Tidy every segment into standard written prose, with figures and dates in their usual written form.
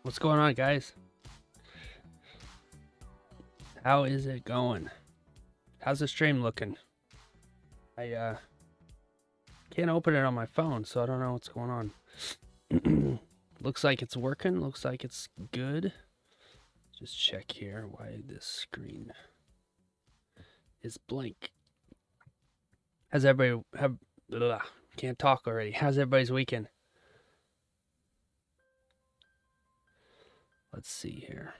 What's going on, guys? How is it going? How's the stream looking? I can't open it on my phone, so I don't know what's going on. Looks like it's working. Looks like it's good. Just check here why this screen is blank. How's everybody can't talk already. How's everybody's weekend? Let's see here.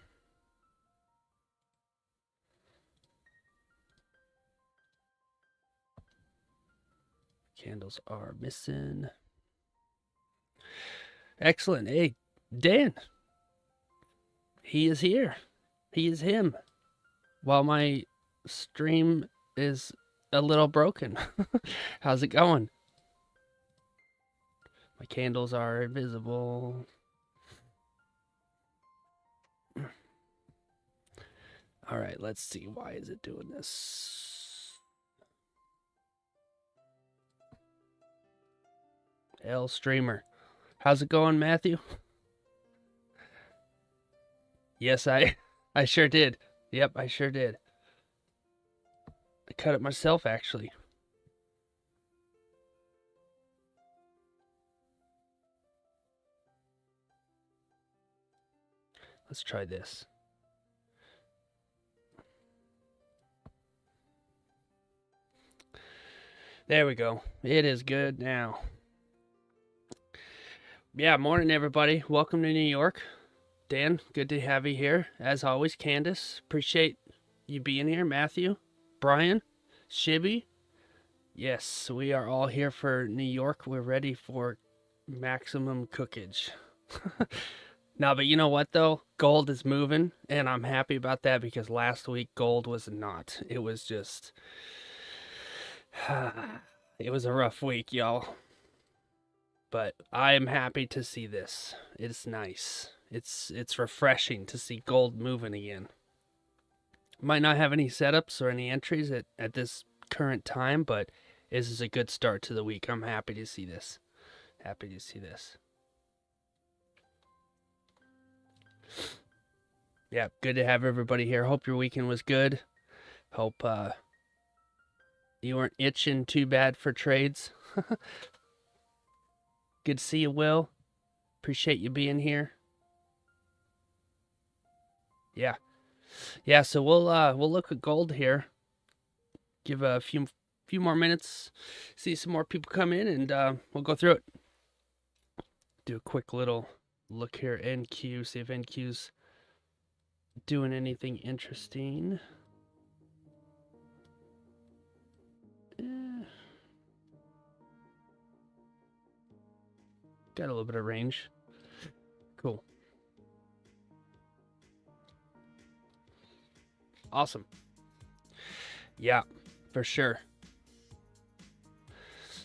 Candles are missing. Excellent. Hey, Dan. He is here. He is him. While my stream is a little broken. How's it going? My candles are invisible. All right, let's see. Why is it doing this? L streamer. How's it going, Matthew? Yes, I sure did. Yep, I sure did. I cut it myself, actually. Let's try this. There we go. It is good now. Yeah, morning, everybody. Welcome to New York. Dan, good to have you here. As always, Candace, appreciate you being here. Matthew, Brian, Shibby. Yes, we are all here for New York. We're ready for maximum cookage. No, but you know what, though? Gold is moving, and I'm happy about that because last week gold was not. It was just... it was a rough week, y'all. But I am happy to see this. It's nice. It's refreshing to see gold moving again. Might not have any setups or any entries at this current time, but this is a good start to the week. I'm happy to see this. Happy to see this. Yeah, good to have everybody here. Hope your weekend was good. Hope you weren't itching too bad for trades. Good to see you, Will. Appreciate you being here. Yeah. Yeah, so we'll look at gold here. Give a few more minutes, see some more people come in, and we'll go through it. Do a quick little look here, NQ, see if NQ's doing anything interesting. Got a little bit of range. Cool. Awesome. Yeah, for sure.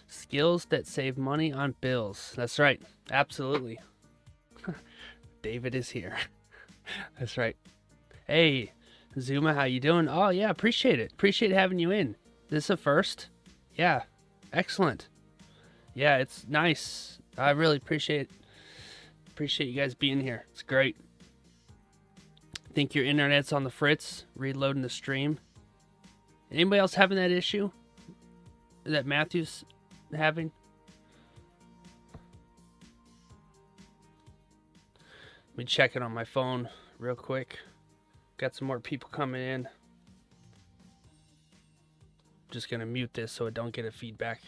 Skills that save money on bills. That's right. Absolutely. David is here. That's right. Hey, Zuma, how you doing? Oh, yeah, appreciate it. Appreciate having you in. This is a first. Yeah, excellent. Yeah, it's nice. I really appreciate you guys being here. It's great. Think your internet's on the fritz, reloading the stream. Anybody else having that issue that Matthew's having? Let me check it on my phone real quick. Got some more people coming in. Just gonna mute this so it don't get a feedback.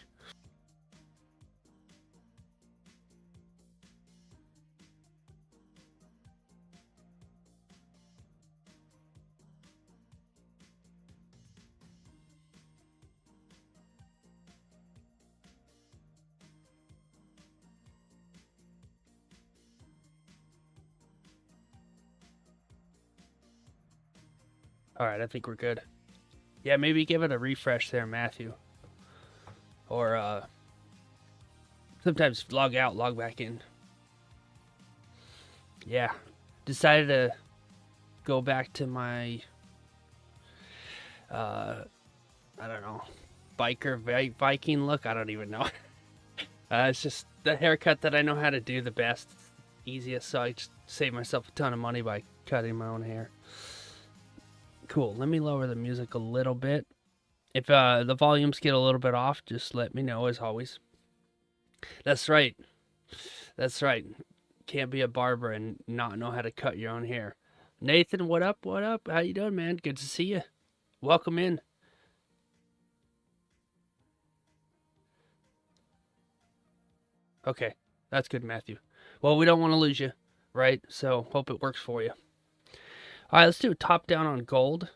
All right, I think we're good. Yeah, maybe give it a refresh there, Matthew. Or sometimes log out, log back in. Yeah, decided to go back to my I don't know, biker Viking look. I don't even know. It's just the haircut that I know how to do the best. easiest, so I just save myself a ton of money by cutting my own hair. Cool. Let me lower the music a little bit. If the volumes get a little bit off, just let me know, as always. That's right. That's right. Can't be a barber and not know how to cut your own hair. Nathan, what up? What up? How you doing, man? Good to see you. Welcome in. Okay, that's good, Matthew. Well, we don't want to lose you, right? So hope it works for you. All right, let's do a top down on gold.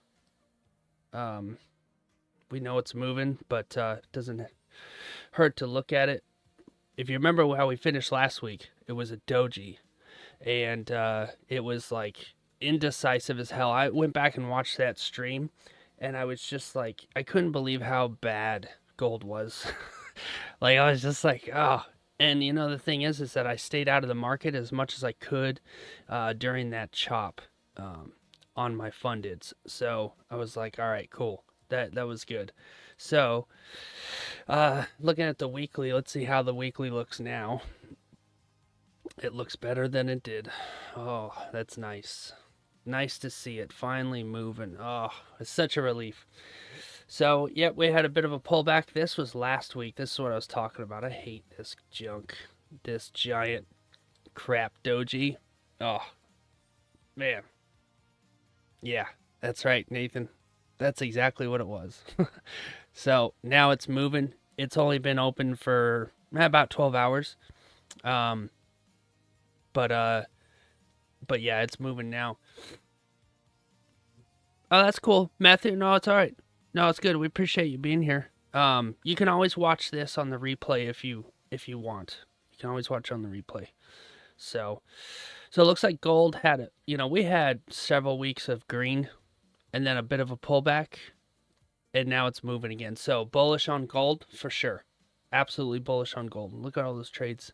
We know it's moving, but it doesn't hurt to look at it. If you remember how we finished last week, it was a doji, and it was like indecisive as hell. I went back and watched that stream, and I was just like, I couldn't believe how bad gold was. Like, I was just like, oh. And you know, the thing is that I stayed out of the market as much as I could during that chop on my fundeds. So I was like, all right, cool. That was good. So looking at the weekly, let's see how the weekly looks now. It looks better than it did. Oh, that's nice. Nice to see it finally moving. Oh, it's such a relief. So, yep, we had a bit of a pullback. This was last week. This is what I was talking about. I hate this junk. This giant crap doji. Oh, man. Yeah, that's right, Nathan. That's exactly what it was. So, now it's moving. It's only been open for about 12 hours. But yeah, it's moving now. Oh, that's cool. Matthew, no, it's all right. No, it's good. We appreciate you being here. You can always watch this on the replay if you want. You can always watch on the replay. So it looks like gold had we had several weeks of green and then a bit of a pullback, and now it's moving again. So bullish on gold for sure. Absolutely bullish on gold. Look at all those trades.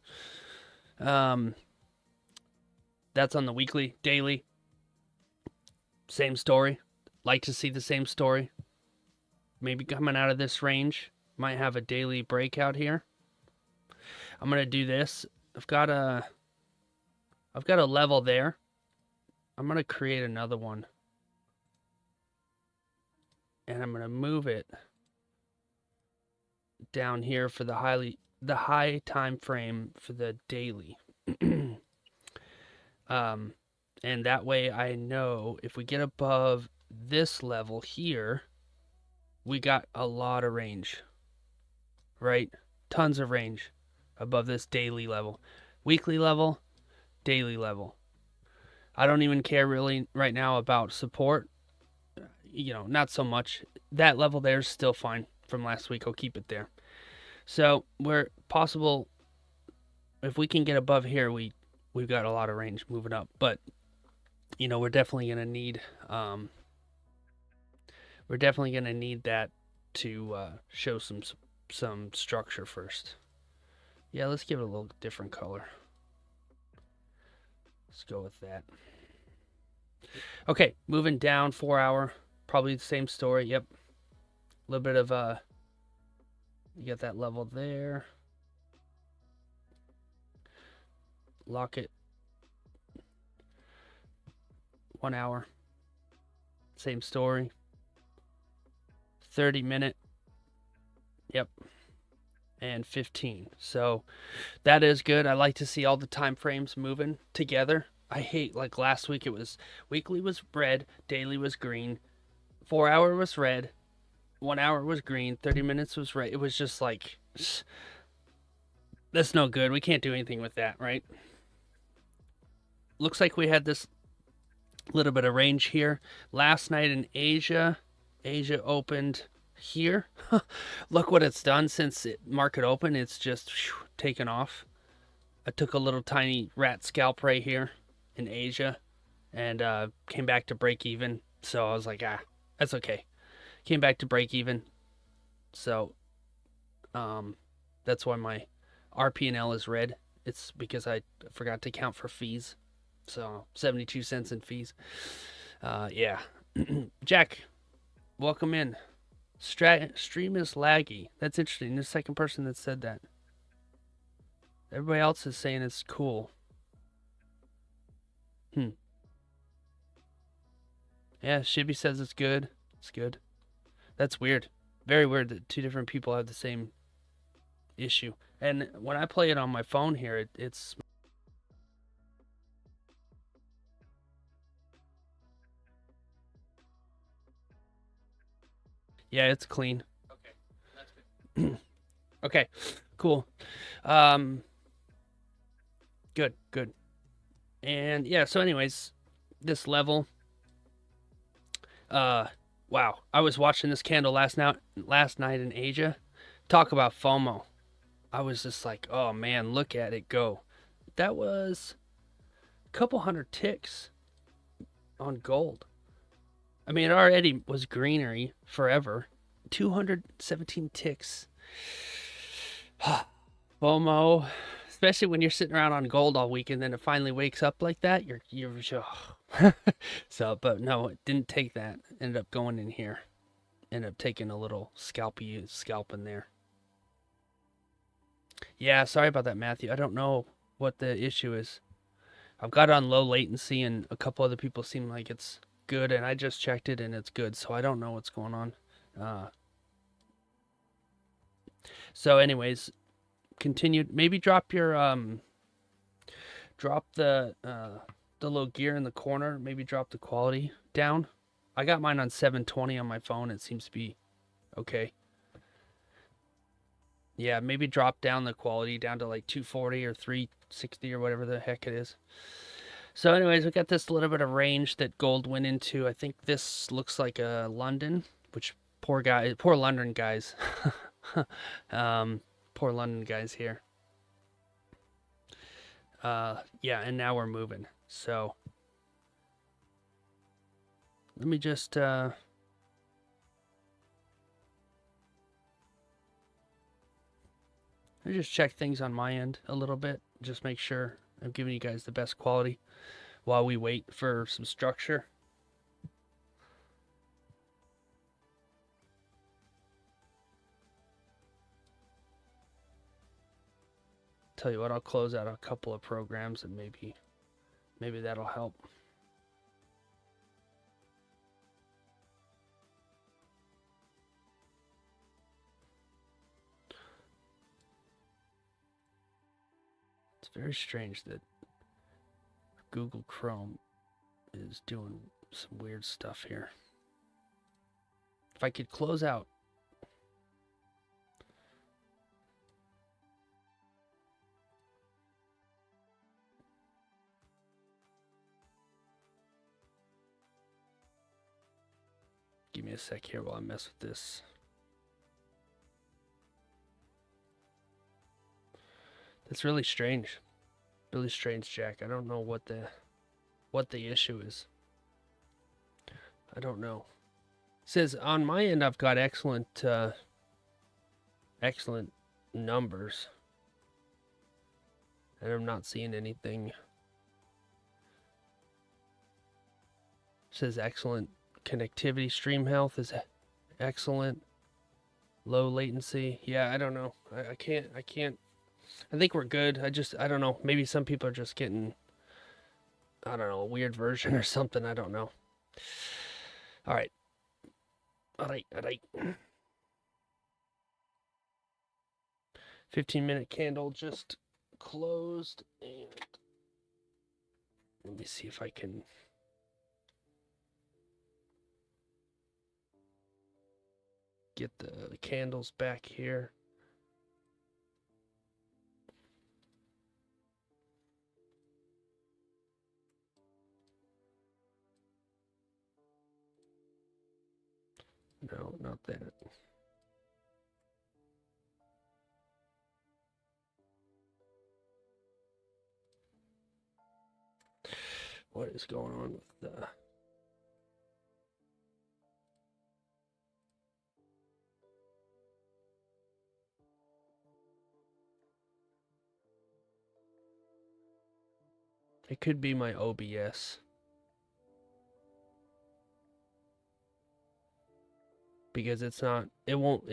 That's on the weekly, daily. Same story. Like to see the same story. Maybe coming out of this range. Might have a daily breakout here. I'm going to do this. I've got a level there. I'm going to create another one. And I'm going to move it down here for the high time frame for the daily. And that way I know if we get above this level here, we got a lot of range, right? Tons of range above this daily level. Weekly level, daily level. I don't even care really right now about support. Not so much. That level there is still fine from last week. I'll keep it there. So where possible, if we can get above here, we've got a lot of range moving up. But we're definitely gonna need that to show some structure first. Yeah, let's give it a little different color. Let's go with that. Okay, moving down 4 hour, probably the same story. Yep, a little bit of you got that level there. Lock it. 1 hour, same story. 30-minute, yep, and 15. So that is good. I like to see all the time frames moving together. I hate, like last week, it was weekly was red, daily was green, 4 hour was red, 1 hour was green, 30 minutes was red. It was just like, that's no good. We can't do anything with that, right? Looks like we had this little bit of range here last night in Asia. Asia opened here. Look what it's done since market open. It's just taken off. I took a little tiny rat scalp right here in Asia and came back to break even. So I was like, that's okay. Came back to break even. So that's why my RP&L is red. It's because I forgot to count for fees. So 72 cents in fees. Yeah. Jack, welcome in. Stream is laggy. That's interesting. The second person that said that. Everybody else is saying it's cool. Hmm. Yeah, Shibby says it's good. It's good. That's weird. Very weird that two different people have the same issue. And when I play it on my phone here, it's yeah, it's clean. Okay, that's good. Okay, cool. Um, good, good. And yeah, so anyways, this level. Wow. I was watching this candle last night in Asia. Talk about FOMO. I was just like, oh man, look at it go. That was a couple hundred ticks on gold. I mean, it already was greenery forever. 217 ticks. FOMO, especially when you're sitting around on gold all week and then it finally wakes up like that. You're so, but no, it didn't take that. Ended up going in here. Ended up taking a little scalp in there. Yeah, sorry about that, Matthew. I don't know what the issue is. I've got it on low latency, and a couple other people seem like it's good, and I just checked it and it's good, so I don't know what's going on. Uh, so, anyways, continued. Maybe drop your drop the little gear in the corner. Maybe drop the quality down. I got mine on 720 on my phone. It seems to be okay. Yeah, maybe drop down the quality down to like 240 or 360 or whatever the heck it is. So anyways, we got this little bit of range that gold went into. I think this looks like a London, which poor London guys. Poor London guys here. Yeah, and now we're moving. So let me just check things on my end a little bit. Just make sure I'm giving you guys the best quality while we wait for some structure. Tell you what, I'll close out a couple of programs and maybe that'll help. It's very strange that Google Chrome is doing some weird stuff here. If I could close out. Give me a sec here while I mess with this. That's really strange. Really strange, Jack. I don't know what the issue is. I don't know. It says on my end I've got excellent excellent numbers. And I'm not seeing anything. It says excellent connectivity, stream health is excellent. Low latency. Yeah, I don't know. I can't I think we're good. I don't know. Maybe some people are just getting, I don't know, a weird version or something. I don't know. All right. All right. 15-minute candle just closed. And let me see if I can get the candles back here. No, not that. What is going on with the... It could be my OBS. Because it's not, it won't,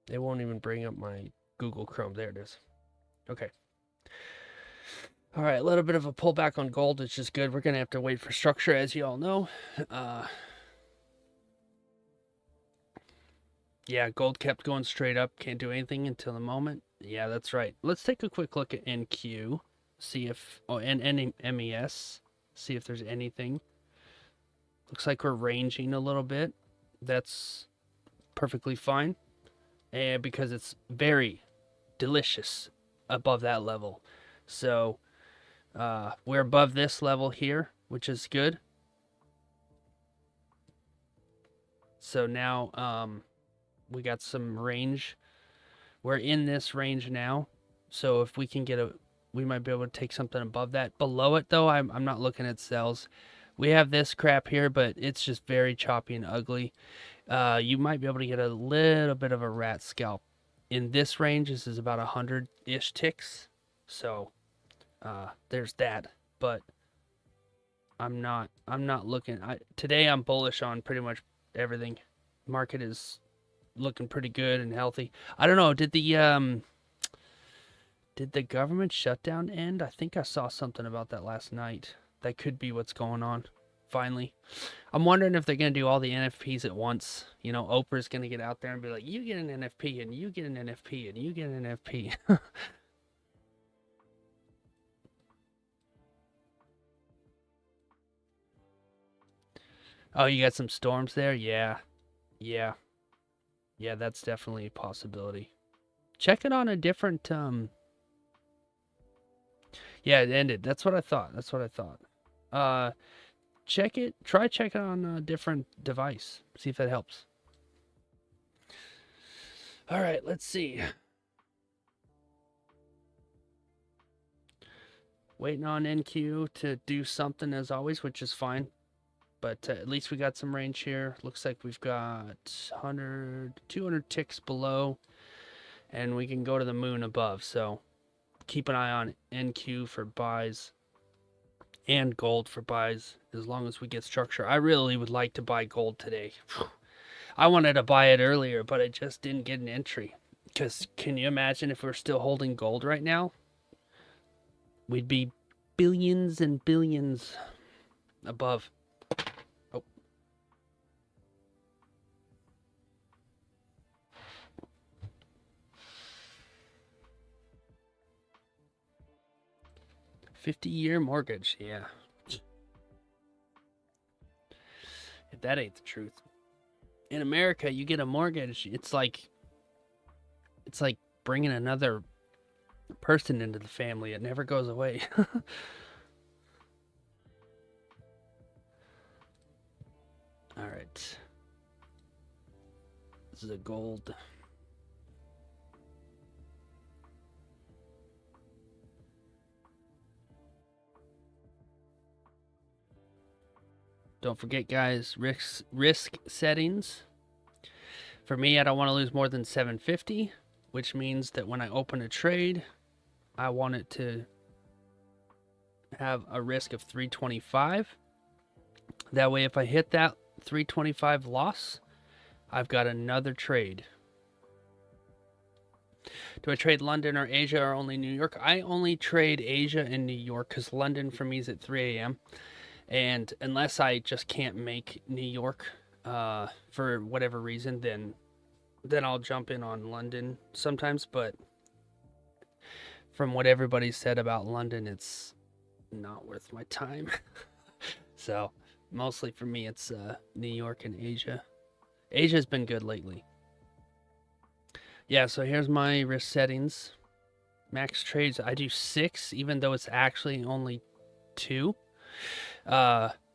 It won't even bring up my Google Chrome. There it is. Okay. All right, a little bit of a pullback on gold, which is good. We're going to have to wait for structure, as you all know. Yeah, gold kept going straight up. Can't do anything until the moment. Yeah, that's right. Let's take a quick look at NQ. See if... Oh, and MES. See if there's anything. Looks like we're ranging a little bit. That's perfectly fine. And because it's very delicious above that level. So, we're above this level here, which is good. So now, we got some range. We're in this range now. So if we can get we might be able to take something above that. Below it though, I'm not looking at sells. We have this crap here, but it's just very choppy and ugly. You might be able to get a little bit of a rat scalp. In this range, this is about 100-ish ticks. So there's that. But I'm not looking. Today I'm bullish on pretty much everything. Market is looking pretty good and healthy. I don't know, did the government shutdown end? I think I saw something about that last night. That could be what's going on. Finally, I'm wondering if they're gonna do all the NFPs at once. You know, Oprah's gonna get out there and be like, you get an NFP and you get an NFP and you get an NFP. Oh, you got some storms there? Yeah, that's definitely a possibility. Check it on a different yeah, it ended. That's what I thought. Check it. Try check it on a different device. See if that helps. All right, let's see. Waiting on NQ to do something as always, which is fine. But at least we got some range here. Looks like we've got 200 ticks below. And we can go to the moon above. So keep an eye on NQ for buys. And gold for buys, as long as we get structure. I really would like to buy gold today. I wanted to buy it earlier, but I just didn't get an entry. Because can you imagine if we're still holding gold right now? We'd be billions and billions above. Oh. $50-year mortgage, yeah. If that ain't the truth. In America, you get a mortgage, it's like bringing another person into the family. It never goes away. All right. This is a gold. Don't forget, guys, risk settings. For me, I don't want to lose more than 750, which means that when I open a trade, I want it to have a risk of 325. That way, if I hit that 325 loss, I've got another trade. Do I trade London or Asia or only New York? I only trade Asia and New York because London for me is at 3 a.m. And unless I just can't make New York for whatever reason, then I'll jump in on London sometimes. But from what everybody said about London, it's not worth my time. So mostly for me, it's New York and Asia. Asia's been good lately. Yeah, so here's my risk settings. Max trades, I do 6, even though it's actually only 2.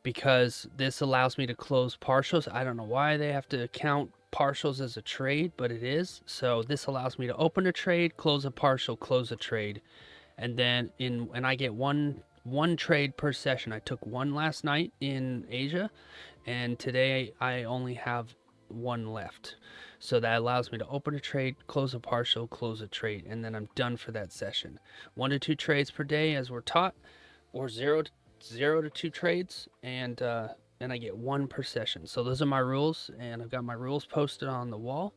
Because this allows me to close partials. I don't know why they have to count partials as a trade, but it is. So this allows me to open a trade, close a partial, close a trade. And then and I get one trade per session. I took 1 last night in Asia, and today I only have 1 left. So that allows me to open a trade, close a partial, close a trade, and then I'm done for that session. 1 to 2 trades per day as we're taught, or 0 to 2 trades, and I get 1 per session. So those are my rules, and I've got my rules posted on the wall.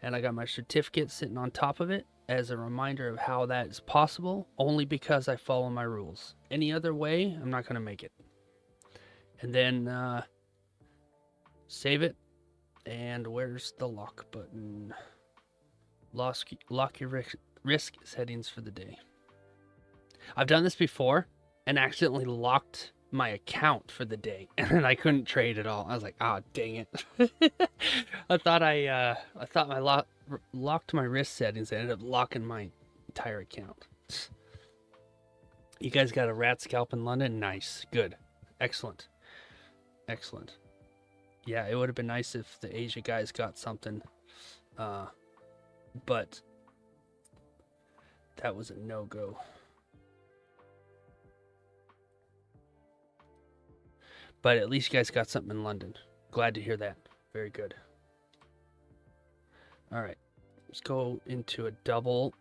And I got my certificate sitting on top of it as a reminder of how that is possible, only because I follow my rules. Any other way, I'm not going to make it. And then save it. And where's the lock button? Lock your risk settings for the day. I've done this before and accidentally locked my account for the day, and I couldn't trade at all. I was like, "Ah, oh, dang it!" I thought my locked my risk settings. I ended up locking my entire account. You guys got a rat scalp in London? Nice, good, excellent, excellent. Yeah, it would have been nice if the Asia guys got something, but that was a no-go. But at least you guys got something in London. Glad to hear that. Very good. All right, let's go into a double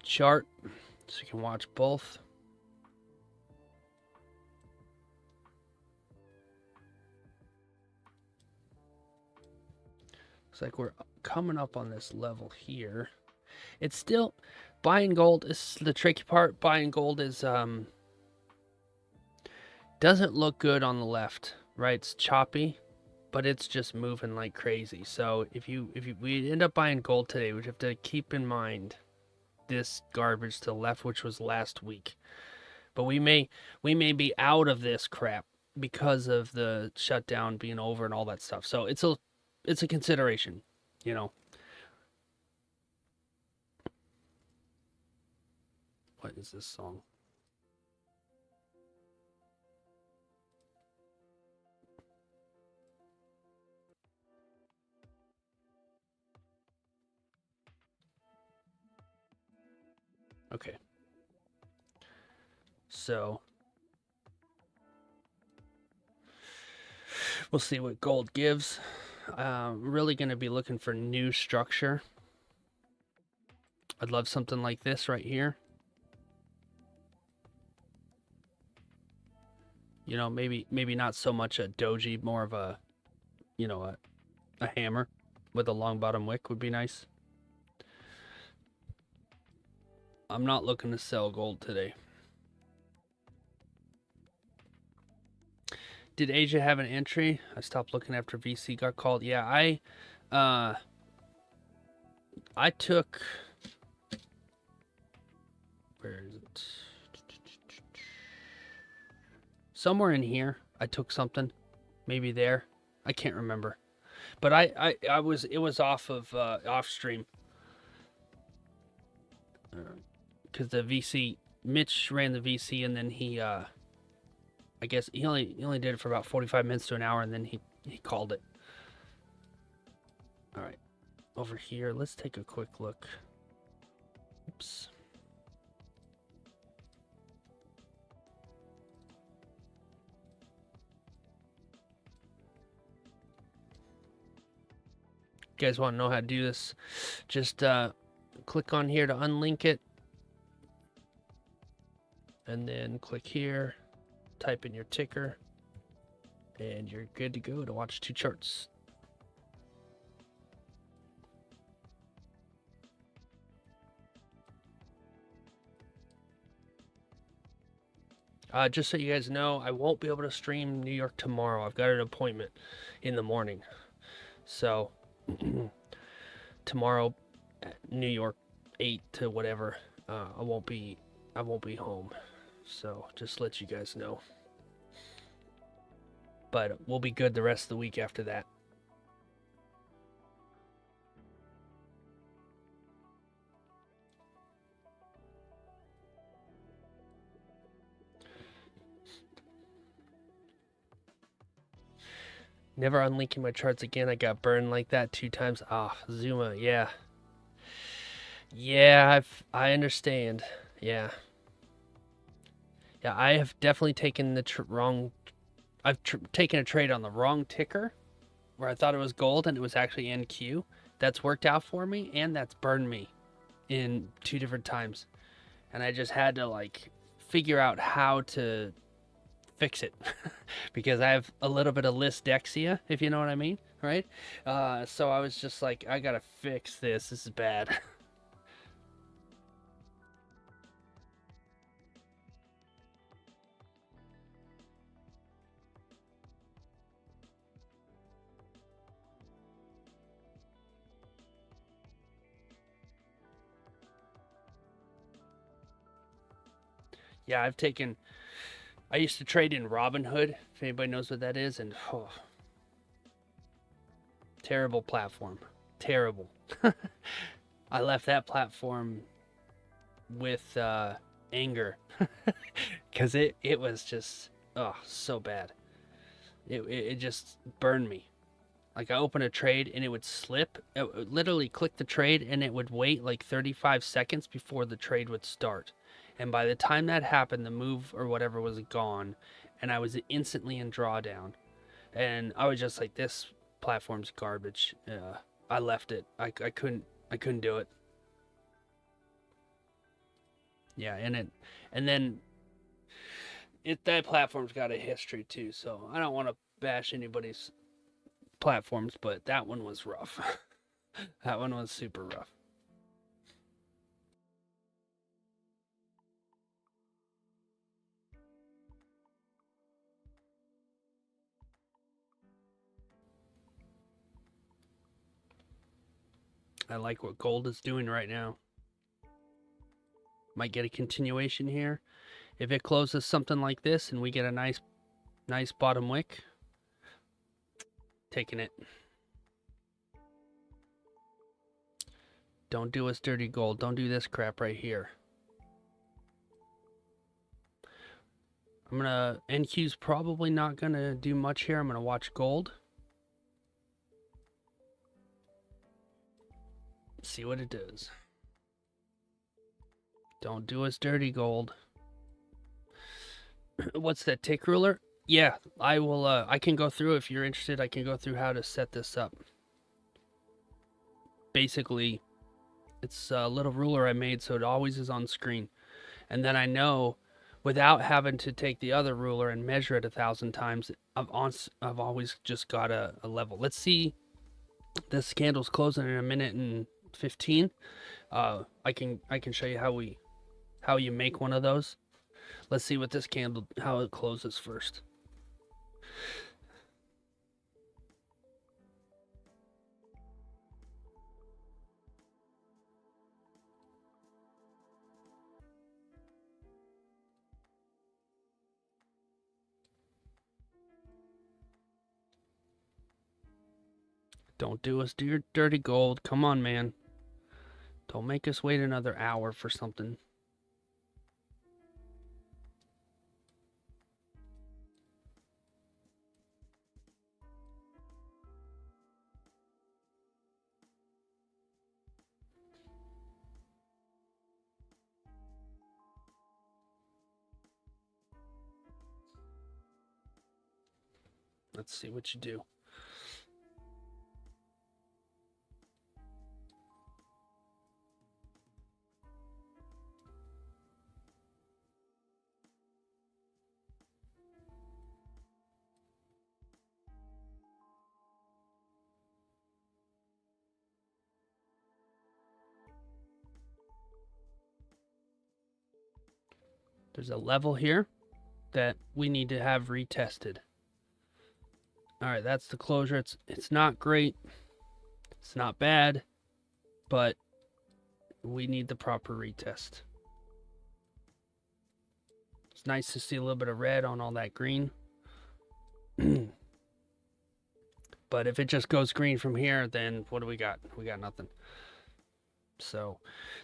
chart so you can watch both. Looks like we're coming up on this level here. It's still, buying gold is the tricky part. Buying gold is doesn't look good on the left, right? It's choppy, but it's just moving like crazy. So if we end up buying gold today, we have to keep in mind this garbage to the left, which was last week. But we may be out of this crap because of the shutdown being over and all that stuff. So it's a consideration, you know. What is this song? Okay. So we'll see what gold gives. Really going to be looking for new structure. I'd love something like this right here. You know, maybe not so much a doji, more of a, you know, a hammer with a long bottom wick would be nice. I'm not looking to sell gold today. Did Asia have an entry? I stopped looking after VC got called. Yeah, I took, where is it? Somewhere in here, I took something. Maybe there. I can't remember. But it was off of off stream. Because the VC, Mitch ran the VC, and then he, I guess he only did it for about 45 minutes to an hour, and then he called it. All right, over here, let's take a quick look. Oops. You guys want to know how to do this? Just click on here to unlink it, and then click here, type in your ticker, and you're good to go to watch two charts. Just so you guys know, I won't be able to stream New York tomorrow. I've got an appointment in the morning. So tomorrow, New York 8 to whatever, I won't be home. So just let you guys know. But we'll be good the rest of the week after that. Never unlinking my charts again. I got burned like that 2 times. Ah, Zuma, yeah. Yeah, I understand. Yeah. Yeah, I have definitely taken the wrong... I've taken a trade on the wrong ticker, where I thought it was gold and it was actually NQ. That's worked out for me, and that's burned me in 2 different times. And I just had to, like, figure out how to fix it because I have a little bit of listdexia, if you know what I mean. right? So I was just like, I gotta fix this. This is bad. Yeah, I used to trade in Robinhood, if anybody knows what that is, and terrible platform. Terrible. I left that platform with anger because it was just so bad. It just burned me. Like I opened a trade and it would slip. It would literally click the trade and it would wait like 35 seconds before the trade would start. And by the time that happened, the move or whatever was gone, and I was instantly in drawdown. And I was just like, this platform's garbage. I left it. I couldn't do it. Yeah, and then that platform's got a history too. So I don't want to bash anybody's platforms, but that one was rough. That one was super rough. I like what gold is doing right now. Might get a continuation here. If it closes something like this and we get a nice bottom wick, taking it. Don't do us dirty gold. Don't do this crap right here. NQ's probably not gonna do much here. I'm gonna watch gold. See what it does. Don't do us dirty, gold. What's that, tick ruler? Yeah, I will. I can go through if you're interested. I can go through how to set this up. Basically, it's a little ruler I made so it always is on screen. And then I know without having to take the other ruler and measure it 1,000 times, I've always just got a level. Let's see. This candle's closing in a minute and 15. I can show you how you make one of those. Let's see what this candle, how it closes first. Don't do us dirty gold. Come on, man. Don't make us wait another hour for something. Let's see what you do. There's a level here that we need to have retested. All right, that's the closure. It's not great. It's not bad, but we need the proper retest. It's nice to see a little bit of red on all that green. But if it just goes green from here, then what do we got? We got nothing. So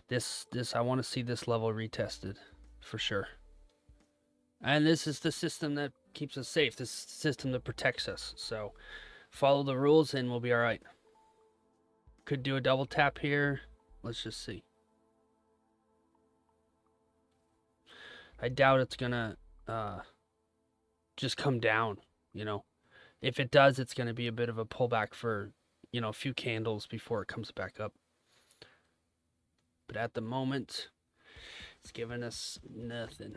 this I want to see this level retested for sure. And this is the system that keeps us safe. This is the system that protects us. So follow the rules and we'll be all right. Could do a double tap here. Let's just see. I doubt it's gonna just come down, you know. If it does, it's gonna be a bit of a pullback for, you know, a few candles before it comes back up. But at the moment, it's giving us nothing.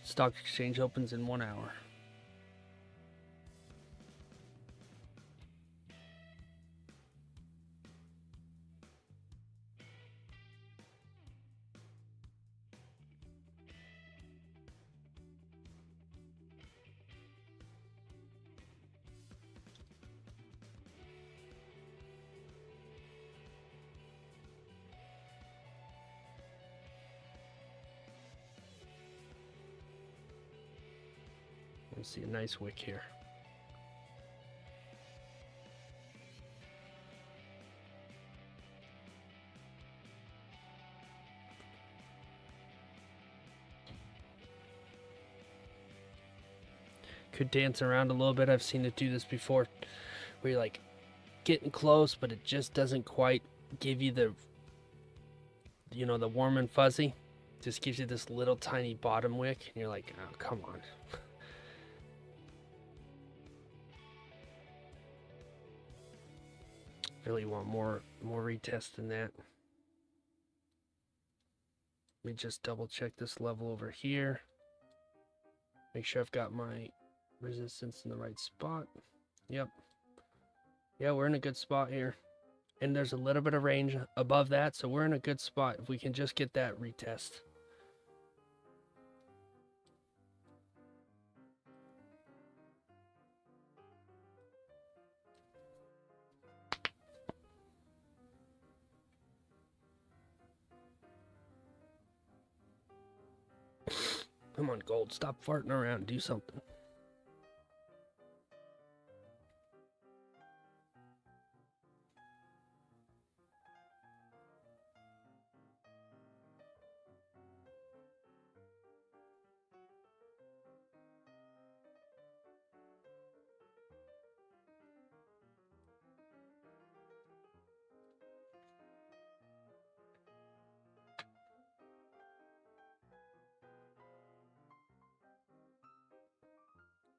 Stock exchange opens in 1 hour. Let's see a nice wick here. Could dance around a little bit. I've seen it do this before, where you're like getting close, but it just doesn't quite give you the, you know, the warm and fuzzy. Just gives you this little tiny bottom wick, and you're like, oh, come on. Really want more retest than that. Let me just double check this level over here. Make sure I've got my resistance in the right spot. Yep. Yeah, we're in a good spot here. And there's a little bit of range above that, so we're in a good spot if we can just get that retest. Come on, gold, stop farting around, do something.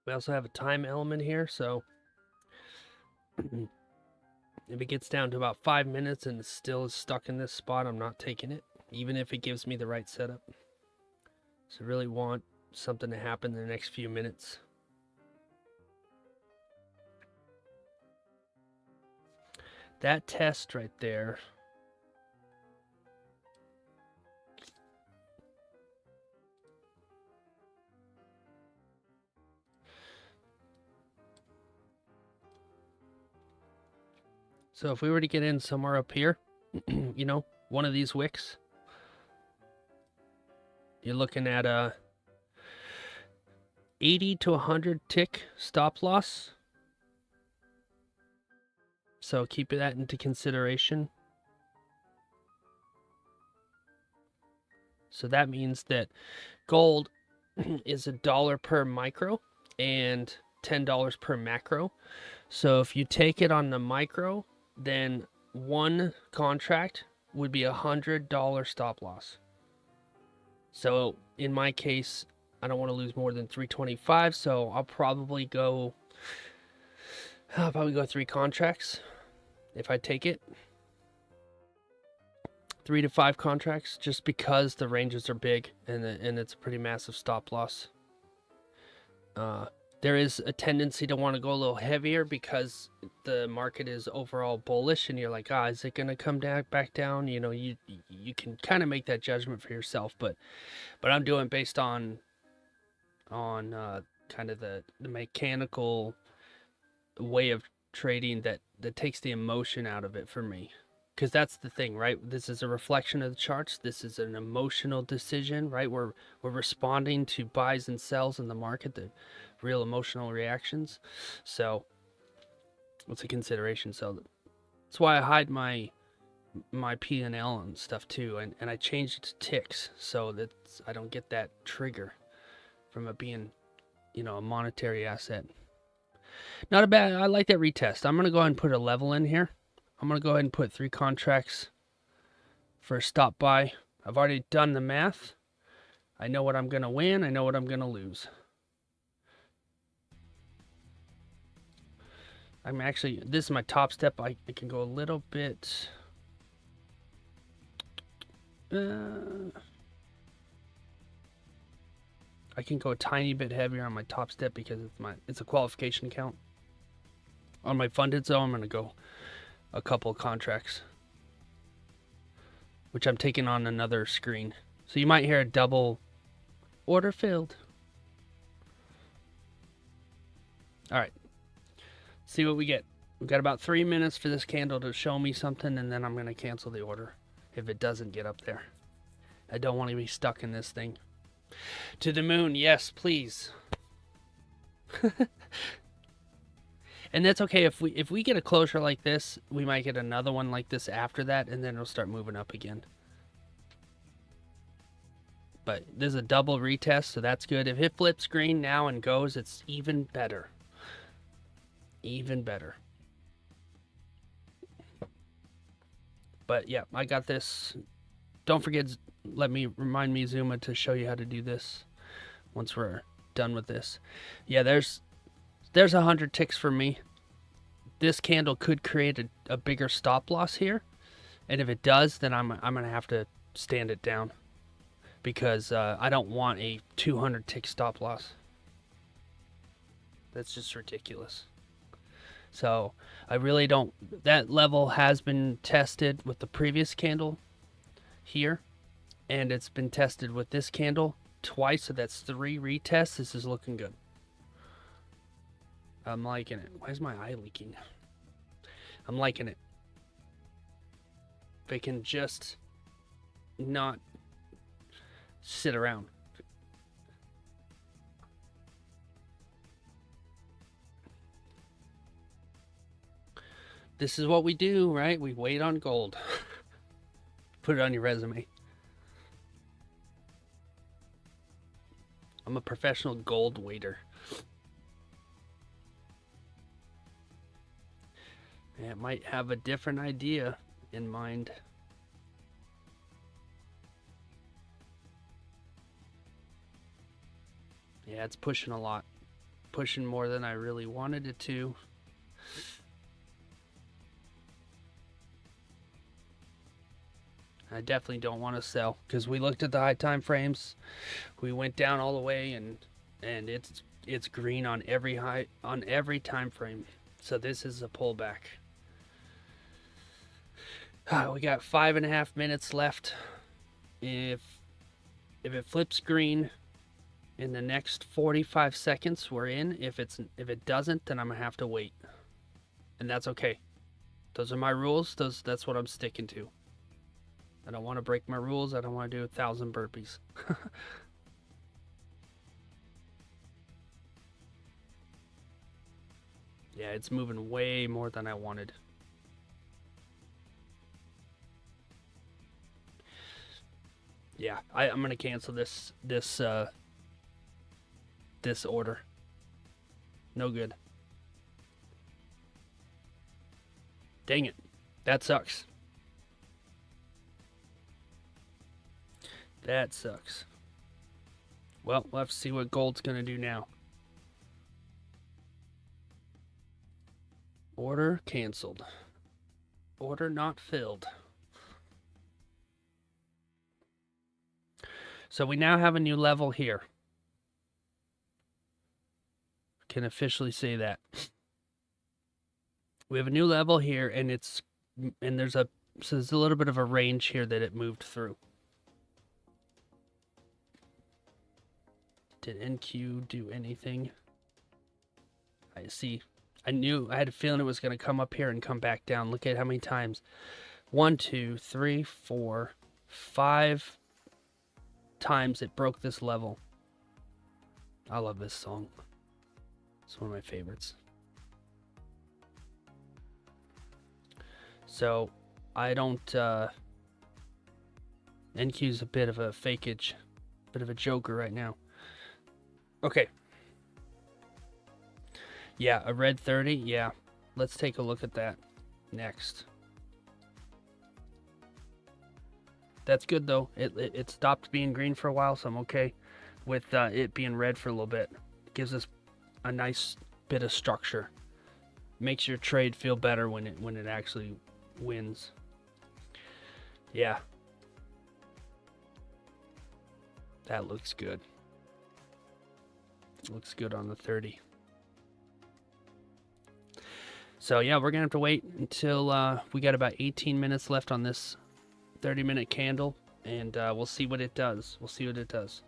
We also have a time element here, so if it gets down to about 5 minutes and it still is stuck in this spot, I'm not taking it, even if it gives me the right setup. So I really want something to happen in the next few minutes. That test right there. So if we were to get in somewhere up here, you know, one of these wicks, you're looking at a 80 to 100 tick stop loss. So keep that into consideration. So that means that gold is $1 per micro and $10 per macro. So if you take it on the micro, then one contract would be $100 stop loss. So in my case, I don't want to lose more than 325, so I'll probably go 3 contracts if I take it. 3 to 5 contracts, just because the ranges are big and it's a pretty massive stop loss. There is a tendency to want to go a little heavier because the market is overall bullish, and you're like, is it going to come back down? You know, you can kind of make that judgment for yourself, but I'm doing based on kind of the mechanical way of trading that takes the emotion out of it for me. Because that's the thing, right? This is a reflection of the charts. This is an emotional decision, right? We're responding to buys and sells in the market, the real emotional reactions. So it's a consideration. So that's why I hide my P&L and stuff too, and I changed it to ticks so that I don't get that trigger from it being, you know, a monetary asset. Not a bad. I like that retest. I'm gonna go ahead and put a level in here. I'm going to go ahead and put 3 contracts for a stop buy. I've already done the math. I know what I'm going to win. I know what I'm going to lose. I'm actually, this is my top step. I can go a little bit. I'm I can go a tiny bit heavier on my top step because it's a qualification account. On my funded zone, I'm going to go a couple of contracts, which I'm taking on another screen. So you might hear a double order filled. All right. See what we get. We've got about 3 minutes for this candle to show me something, and then I'm going to cancel the order if it doesn't get up there. I don't want to be stuck in this thing. To the moon, yes, please. And that's okay. If we get a closure like this, we might get another one like this after that, and then it'll start moving up again. But there's a double retest, so that's good. If it flips green now and goes, it's even better. Even better. But yeah, I got this. Don't forget, remind me, Zuma, to show you how to do this once we're done with this. Yeah, there's 100 ticks for me. This candle could create a bigger stop loss here, and if it does, then I'm gonna have to stand it down because I don't want a 200 tick stop loss. That's just ridiculous. So I really don't. That level has been tested with the previous candle here, and it's been tested with this candle twice, so that's 3 retests. This is looking good. I'm liking it. Why is my eye leaking? I'm liking it. If I can just not sit around. This is what we do, right? We wait on gold. Put it on your resume. I'm a professional gold waiter. Yeah, it might have a different idea in mind. Yeah, it's pushing a lot. Pushing more than I really wanted it to. I definitely don't want to sell because we looked at the high time frames. We went down all the way, and it's green on every time frame. So this is a pullback. We got 5.5 minutes left. If it flips green in the next 45 seconds, we're in. If it doesn't, then I'm gonna have to wait, and that's okay. Those are my rules. That's what I'm sticking to. I don't want to break my rules. I don't want to do 1,000 burpees. Yeah, it's moving way more than I wanted. Yeah, I'm gonna cancel this order. No good. Dang it. That sucks. That sucks. Well, we'll have to see what gold's gonna do now. Order canceled. Order not filled. So we now have a new level here. Can officially say that. We have a new level here, and there's a little bit of a range here that it moved through. Did NQ do anything? I see. I had a feeling it was going to come up here and come back down. Look at how many times. 1, 2, 3, 4, 5 times it broke this level. I love this song. It's one of my favorites. So I don't NQ's a bit of a fakeage, bit of a joker right now. Okay. Yeah, a red 30. Yeah, let's take a look at that next. That's good though. It stopped being green for a while, so I'm okay with it being red for a little bit. It gives us a nice bit of structure. Makes your trade feel better when it actually wins. Yeah. That looks good. Looks good on the 30. So yeah, we're gonna have to wait until we got about 18 minutes left on this 30-minute candle, and we'll see what it does. We'll see what it does.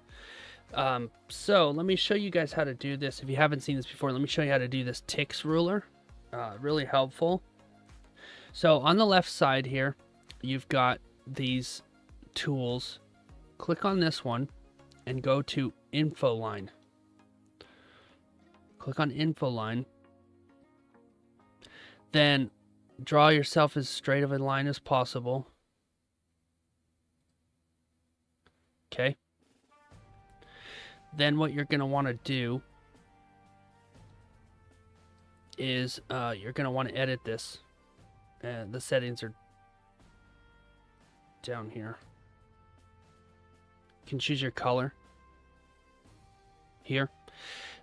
So let me show you guys how to do this. If you haven't seen this before, let me show you how to do this ticks ruler. Really helpful. So on the left side here, you've got these tools. Click on this one and go to info line. Click on info line. Then draw yourself as straight of a line as possible. Okay. Then what you're going to want to do is you're going to want to edit this. The settings are down here. You can choose your color here.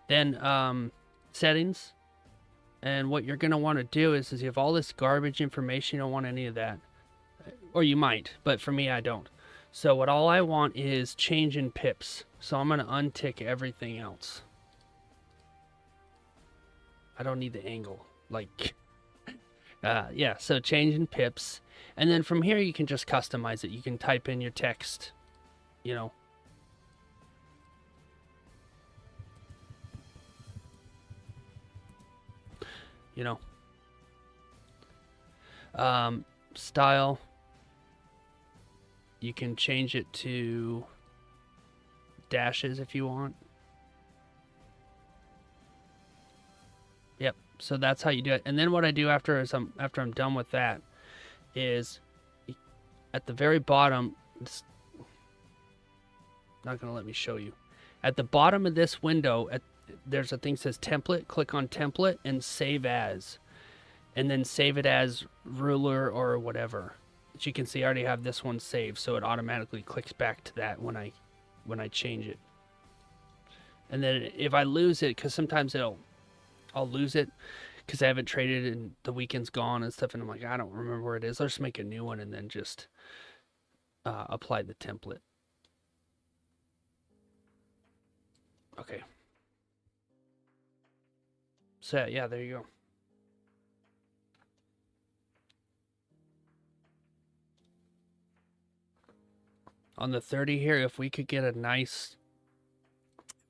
Then settings. And what you're going to want to do is you have all this garbage information. You don't want any of that. Or you might, but for me, I don't. So all I want is change in pips. So I'm going to untick everything else. I don't need the angle. Like, yeah, so change in pips. And then from here, you can just customize it. You can type in your text, you know. Style. You can change it to dashes if you want. Yep. So that's how you do it. And then what I do after I'm done with that is at the very bottom. It's not gonna let me show you. At the bottom of this window, there's a thing that says template. Click on template and save as, and then save it as ruler or whatever. As you can see, I already have this one saved, so it automatically clicks back to that when I change it. And then if I lose it, because sometimes I'll lose it because I haven't traded and the weekend's gone and stuff, and I'm like, I don't remember where it is. I'll just make a new one and then just apply the template. Okay. So yeah, there you go. On the 30 here, if we could get a nice,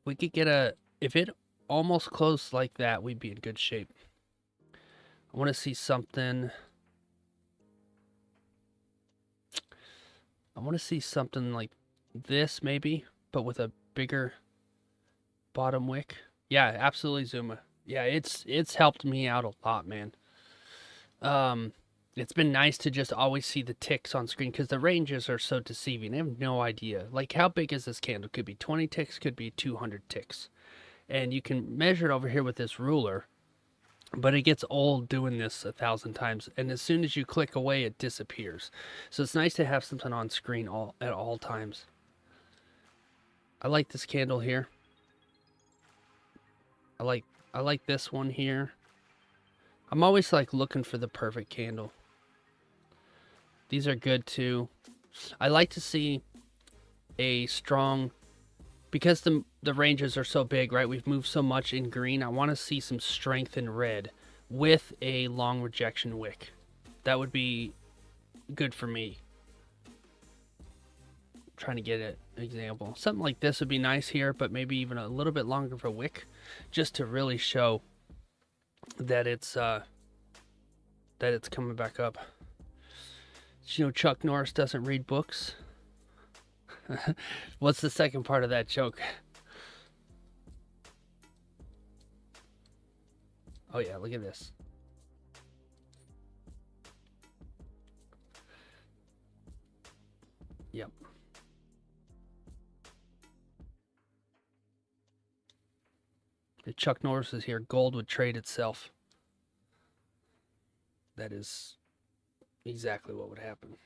if it almost closed like that, we'd be in good shape. I want to see something. I want to see something like this maybe, but with a bigger bottom wick. Yeah, absolutely, Zuma. Yeah, it's helped me out a lot, man. It's been nice to just always see the ticks on screen because the ranges are so deceiving. I have no idea. Like, how big is this candle? Could be 20 ticks, could be 200 ticks. And you can measure it over here with this ruler, but it gets old doing this 1,000 times. And as soon as you click away, it disappears. So it's nice to have something on screen at all times. I like this candle here. I like this one here. I'm always like looking for the perfect candle. These are good too. I like to see a strong, because the ranges are so big, right? We've moved so much in green. I want to see some strength in red with a long rejection wick. That would be good for me. I'm trying to get an example. Something like this would be nice here, but maybe even a little bit longer of a wick, just to really show that it's coming back up. You know, Chuck Norris doesn't read books. What's the second part of that joke? Oh yeah, look at this. Yep. If Chuck Norris is here, gold would trade itself. That is exactly what would happen.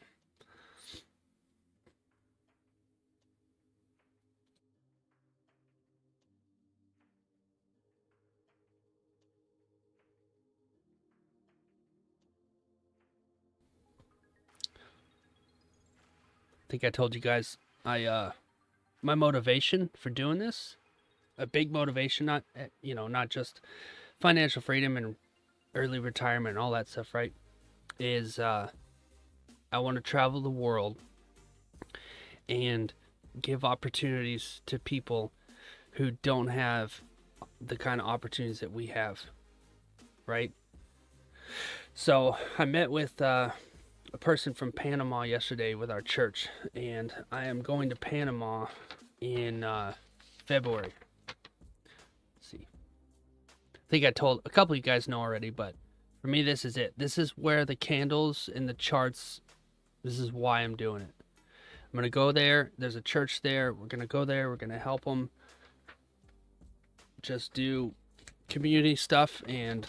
I think I told you guys my motivation for doing this a big motivation, not not just financial freedom and early retirement and all that stuff, right? Is I want to travel the world and give opportunities to people who don't have the kind of opportunities that we have, right? So I met with a person from Panama yesterday with our church, and I am going to Panama in February. Let's see. I think I told a couple of you guys know already, but for me, this is it. This is where the candles and the charts, this is why I'm doing it. I'm going to go there. There's a church there. We're going to go there. We're going to help them just do community stuff and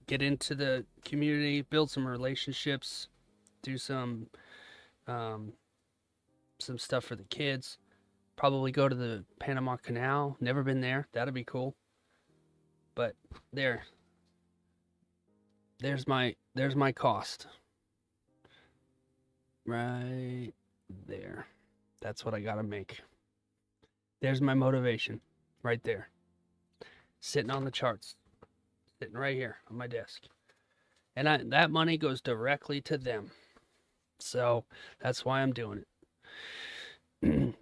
get into the community, build some relationships, do some stuff for the kids. Probably go to the Panama Canal. Never been there. That'd be cool. But there's my cost. Right there. That's what I gotta make. There's my motivation. Right there. Sitting on the charts. Sitting right here on my desk. And that money goes directly to them. So that's why I'm doing it.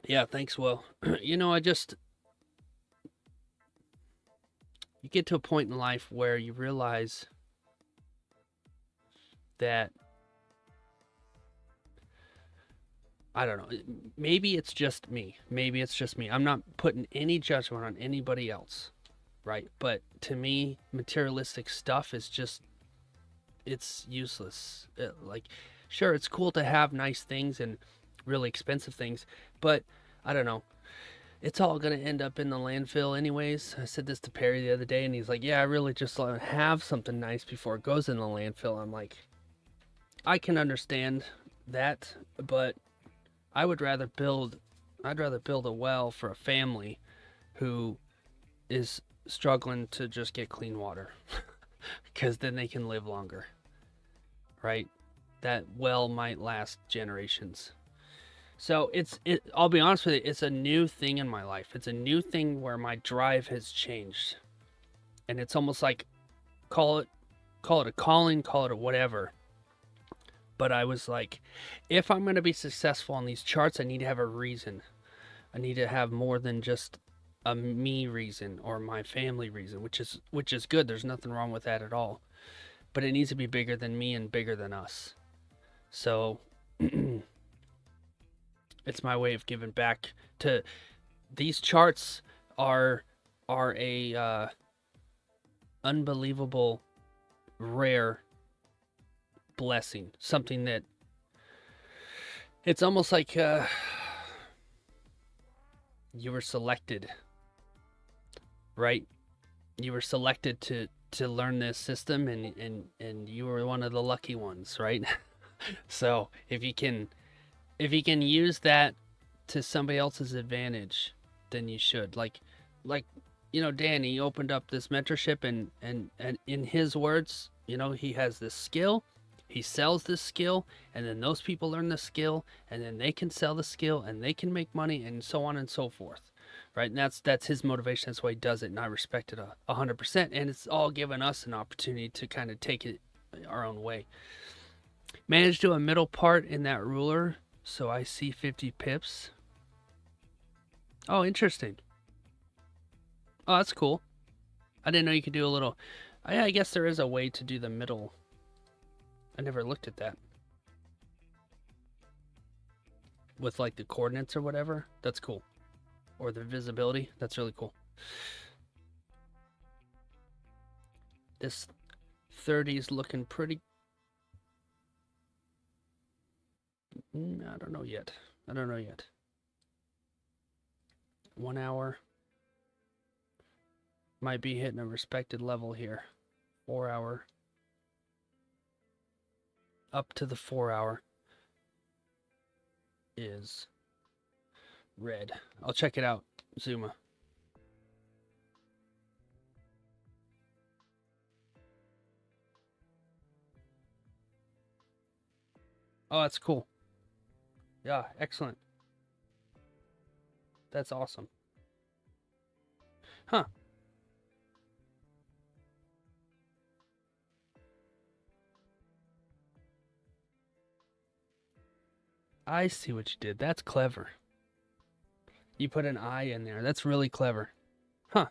Yeah, thanks, Will. You get to a point in life where you realize that, I don't know, maybe it's just me. I'm not putting any judgment on anybody else, right? But to me, materialistic stuff is just, it's useless. Sure, it's cool to have nice things and really expensive things, but I don't know. It's all going to end up in the landfill anyways. I said this to Perry the other day, and he's like, yeah, I really just want to have something nice before it goes in the landfill. I'm like, I can understand that, but I'd rather build a well for a family who is struggling to just get clean water, because then they can live longer, right? That well might last generations. So I'll be honest with you, it's a new thing in my life. It's a new thing where my drive has changed. And it's almost like, call it a calling, call it a whatever. But I was like, if I'm going to be successful on these charts, I need to have a reason. I need to have more than just a me reason or my family reason, which is good. There's nothing wrong with that at all. But it needs to be bigger than me and bigger than us. So it's my way of giving back to these charts. Are a unbelievable rare blessing, something that it's almost like you were selected, right? You were selected to learn this system, and you were one of the lucky ones, right? So if you can use that to somebody else's advantage, then you should. Like Danny opened up this mentorship, and in his words, he has this skill, he sells this skill, and then those people learn the skill, and then they can sell the skill, and they can make money, and so on and so forth, right? And that's his motivation. That's why he does it, and I respect it 100%. And it's all given us an opportunity to kind of take it our own way. Managed to do a middle part in that ruler, so I see 50 pips. Oh, interesting. Oh, that's cool. I didn't know you could do a little. Yeah, I guess there is a way to do the middle. I never looked at that. With like the coordinates or whatever. That's cool. Or the visibility. That's really cool. This 30 is looking pretty. I don't know yet. 1 hour. Might be hitting a respected level here. 4 hour. Up to the 4 hour is red. I'll check it out, Zuma. Oh, that's cool. Yeah, excellent. That's awesome. Huh. I see what you did. That's clever. You put an I in there. That's really clever. Huh.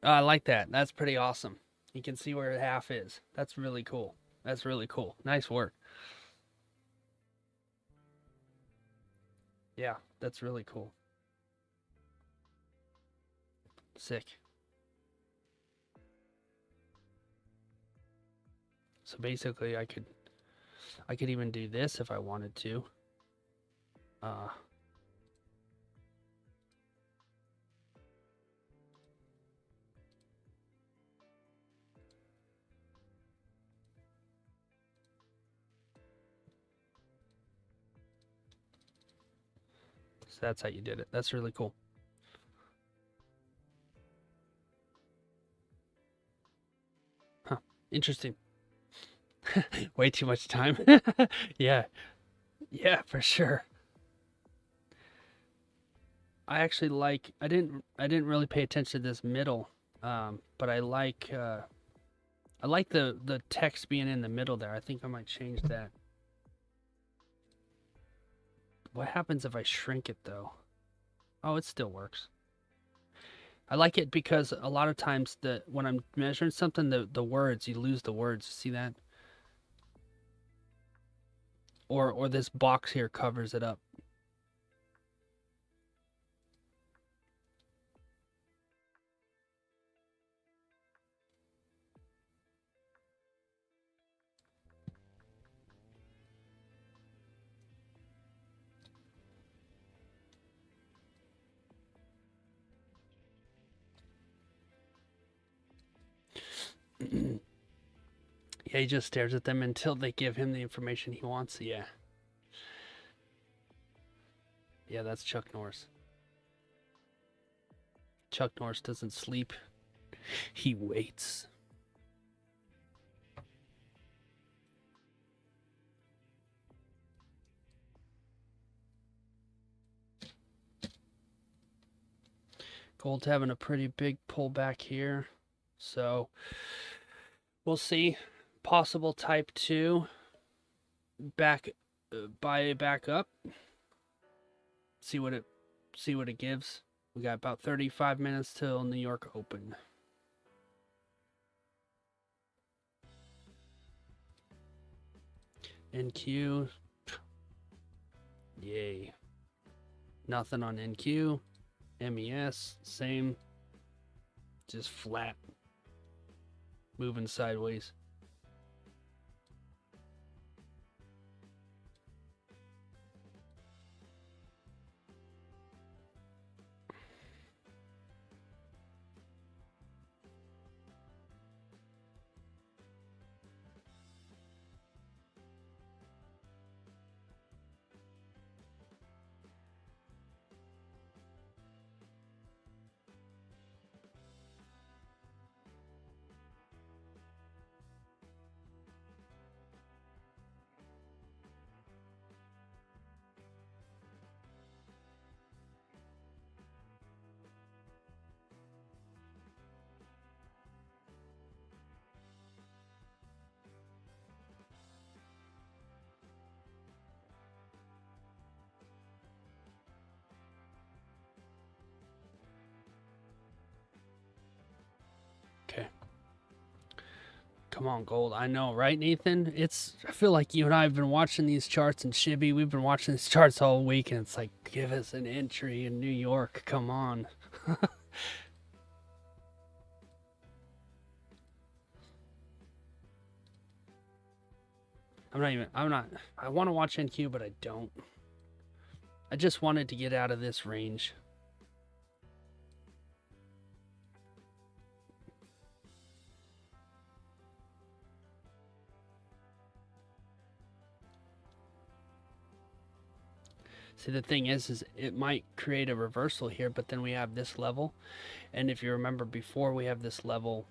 I like that. That's pretty awesome. You can see where half is. That's really cool. That's really cool. Nice work. Yeah, that's really cool. Sick. So basically I could even do this if I wanted to. So that's how you did it. That's really cool. Huh. Interesting. Way too much time. Yeah. Yeah, for sure. I actually like I didn't really pay attention to this middle. But I like the text being in the middle there. I think I might change that. What happens if I shrink it though? Oh, it still works. I like it because a lot of times when I'm measuring something, the words, you lose the words. See that? Or this box here covers it up. Yeah, he just stares at them until they give him the information he wants. Yeah. Yeah, that's Chuck Norris. Chuck Norris doesn't sleep. He waits. Gold's having a pretty big pullback here. So we'll see. Possible type 2 buy back up. See what it gives. We got about 35 minutes till New York open. NQ. Yay. Nothing on NQ. MES, same. Just flat. Moving sideways. Okay. Come on, gold. I know, right, Nathan? I feel like you and I have been watching these charts, and Shibby, we've been watching these charts all week, and it's like, give us an entry in New York. Come on. I want to watch NQ, but I don't. I just wanted to get out of this range. See, the thing is it might create a reversal here, but then we have this level. And if you remember before, we have this level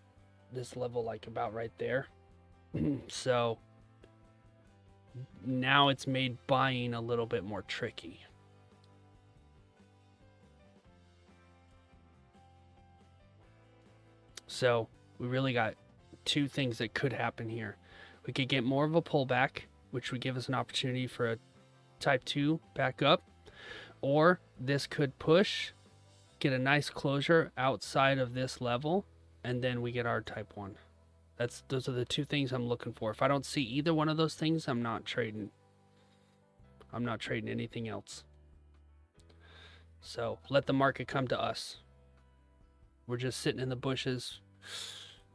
like about right there. So now it's made buying a little bit more tricky. So we really got two things that could happen here. We could get more of a pullback, which would give us an opportunity for a type 2 back up, or this could push, get a nice closure outside of this level, and then we get our type 1. Those are the two things I'm looking for. If I don't see either one of those things, I'm not trading. I'm not trading anything else. So let the market come to us. We're just sitting in the bushes.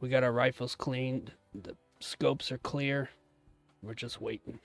We got our rifles cleaned. The scopes are clear. We're just waiting.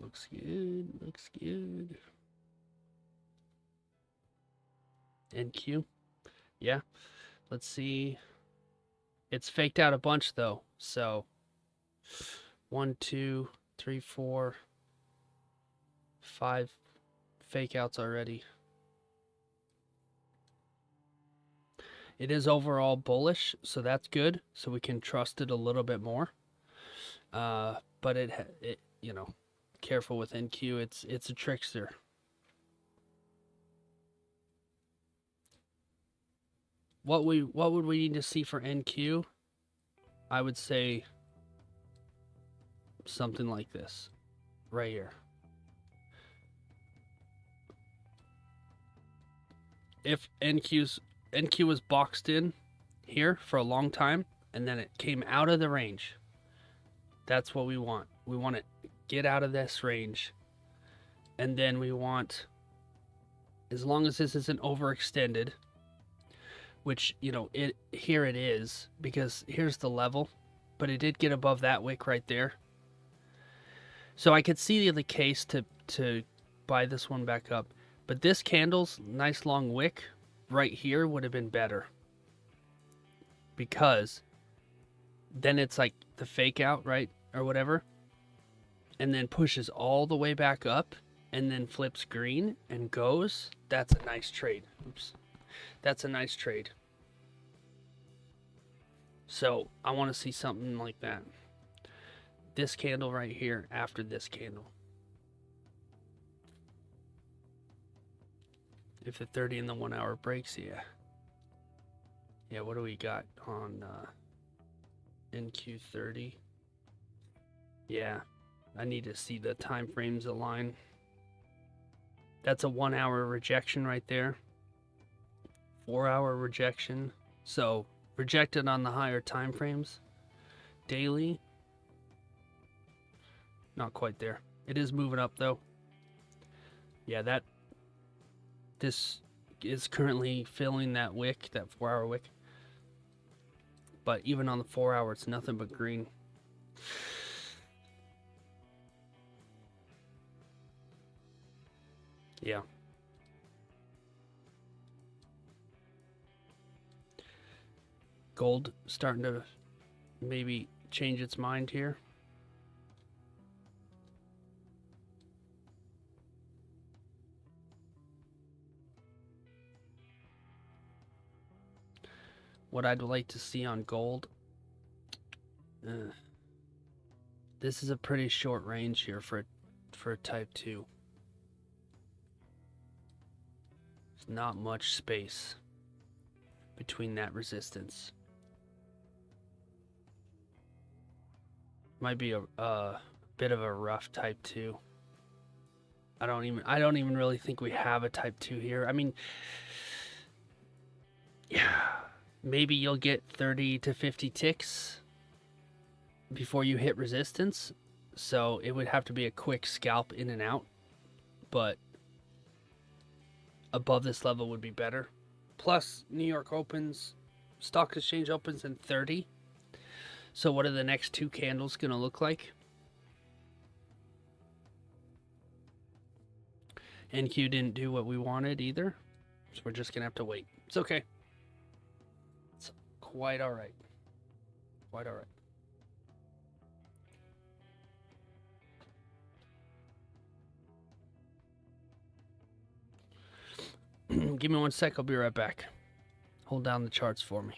Looks good. Looks good. NQ. Yeah. Let's see. It's faked out a bunch though. So 1, 2, 3, 4, 5 fake outs already. It is overall bullish, so that's good. So we can trust it a little bit more. But it you know, careful with NQ. It's a trickster. What would we need to see for NQ? I would say something like this right here. If NQ was boxed in here for a long time and then it came out of the range, that's what we want. We want it get out of this range, and then we want, as long as this isn't overextended, which, you know, here it is, because here's the level, but it did get above that wick right there. So I could see the case to buy this one back up, but this candle's nice long wick right here would have been better, because then it's like the fake out, right, or whatever, and then pushes all the way back up and then flips green and goes. That's a nice trade. Oops. That's a nice trade. So I want to see something like that. This candle right here after this candle. If the 30 and the 1 hour breaks, yeah. Yeah, what do we got on NQ30? Yeah, I need to see the time frames align. That's a 1 hour rejection right there. 4 hour rejection. So rejected on the higher time frames. Daily. Not quite there. It is moving up though. Yeah, this is currently filling that wick, that 4 hour wick. But even on the 4 hour, it's nothing but green. Yeah. Gold starting to maybe change its mind here. What I'd like to see on gold. This is a pretty short range here for type 2. There's not much space between that resistance. Might be a bit of a rough type 2. I don't even really think we have a type 2 here. I mean, yeah, maybe you'll get 30 to 50 ticks before you hit resistance. So it would have to be a quick scalp in and out, but above this level would be better. Plus, New York opens, stock exchange opens in 30. So what are the next two candles going to look like? NQ didn't do what we wanted either, so we're just going to have to wait. It's okay. It's quite all right. Quite all right. Give me 1 sec. I'll be right back. Hold down the charts for me.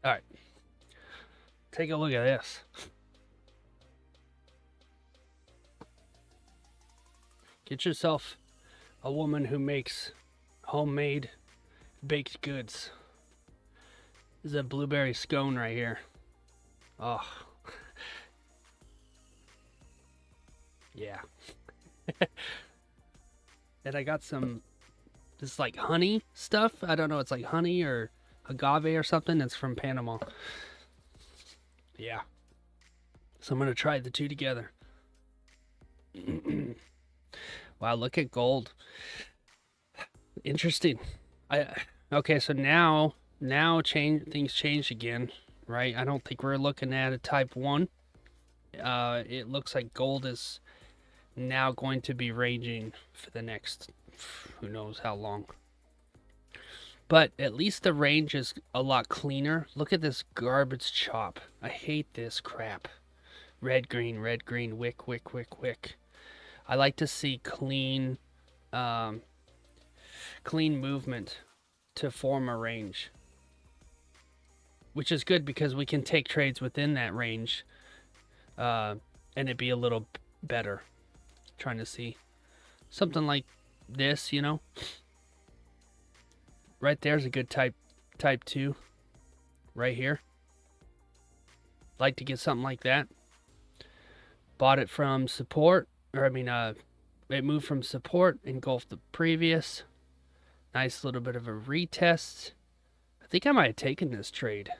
All right. Take a look at this. Get yourself a woman who makes homemade baked goods. This is a blueberry scone right here. Oh. Yeah. And I got some, this like honey stuff. I don't know, it's like honey or agave or something. It's from Panama. Yeah. So I'm going to try the two together. Wow, look at gold. Interesting. Okay, so now things changed again, right? I don't think we're looking at a type 1. It looks like gold is now going to be ranging for the next who knows how long. But at least the range is a lot cleaner. Look at this garbage chop. I hate this crap. Red, green, wick, wick, wick, wick. I like to see clean movement to form a range. Which is good because we can take trades within that range and it be a little better. Trying to see something like this, you know. Right there's a good type 2. Right here. Like to get something like that. Bought it from support, or it moved from support, engulfed the previous. Nice little bit of a retest. I think I might have taken this trade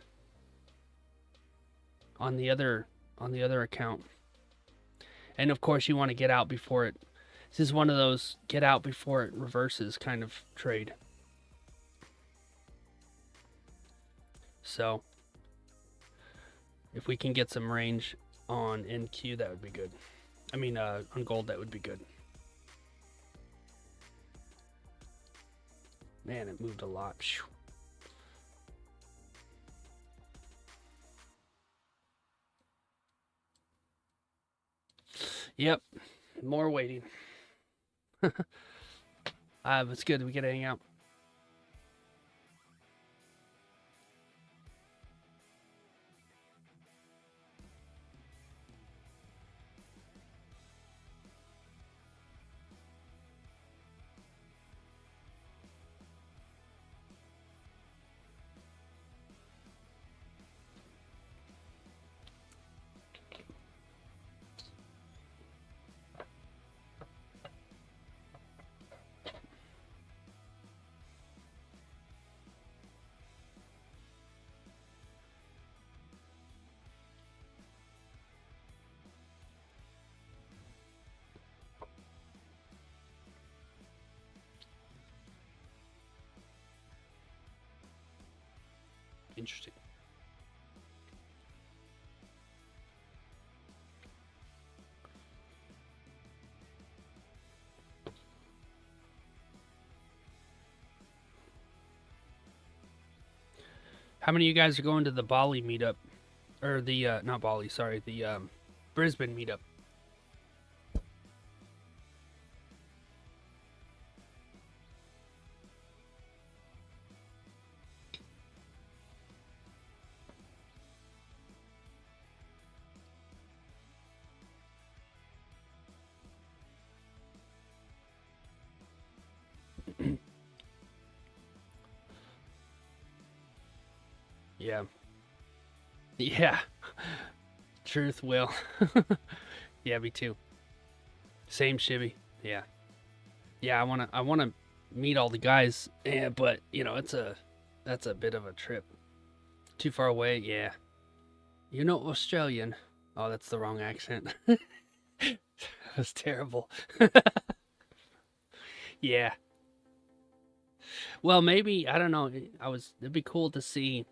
on the other account. And of course you want to get out before it. This is one of those get out before it reverses kind of trade. So if we can get some range on NQ, that would be good. I mean, on gold, that would be good. Man, it moved a lot. Yep, more waiting. It's good. We get to hang out. Interesting. How many of you guys are going to the Bali meetup? Or the, not Bali, sorry, the Brisbane meetup? Yeah. Yeah. Truth will. Yeah, me too. Same shibby. Yeah. Yeah, I wanna meet all the guys. Yeah, but you know, that's a bit of a trip. Too far away, yeah. You're not Australian. Oh, that's the wrong accent. That's terrible. Yeah. Well, maybe I don't know. It'd be cool to see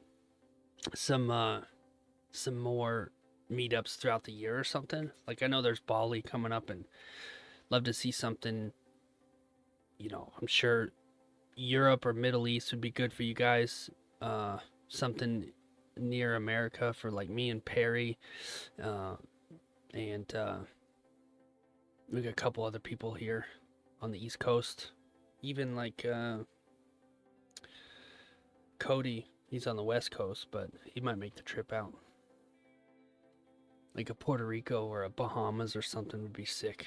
some some more meetups throughout the year or something. Like I know there's Bali coming up and love to see something, you know, I'm sure Europe or Middle East would be good for you guys. Something near America for like me and Perry. Uh and we got a couple other people here on the East Coast. Even like Cody, he's on the West Coast, but he might make the trip out. Like a Puerto Rico or a Bahamas or something would be sick.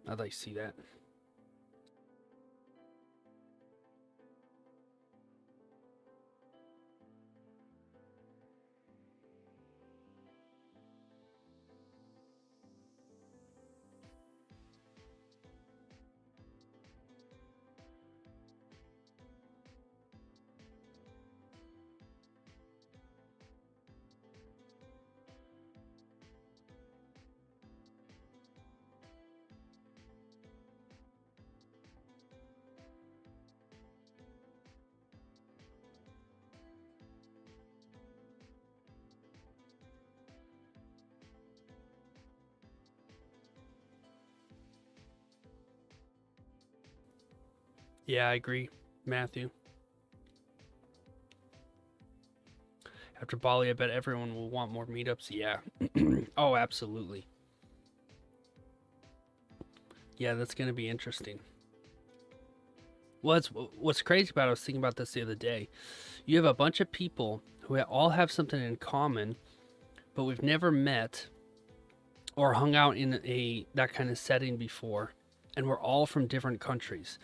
I'd like to see that. Yeah, I agree, Matthew. After Bali, I bet everyone will want more meetups. Yeah. Oh, absolutely. Yeah, that's going to be interesting. What's crazy about it, I was thinking about this the other day. You have a bunch of people who all have something in common, but we've never met or hung out in a that kind of setting before, and we're all from different countries.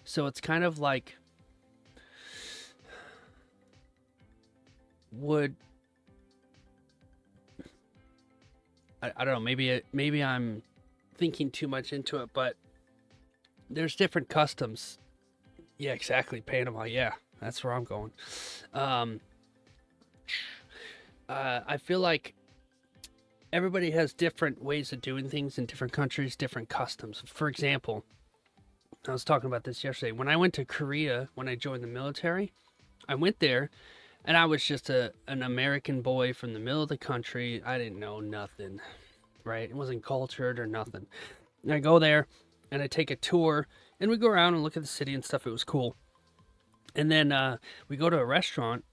So it's kind of like, would I don't know, maybe I'm thinking too much into it, but there's different customs. Yeah, exactly. Panama. Yeah, that's where I'm going. Um, I feel like everybody has different ways of doing things in different countries, different customs. For example, I was talking about this yesterday. When I went to Korea, when I joined the military, I went there and I was just an American boy from the middle of the country. I didn't know nothing, right? It wasn't cultured or nothing. And I go there and I take a tour and we go around and look at the city and stuff. It was cool. And then we go to a restaurant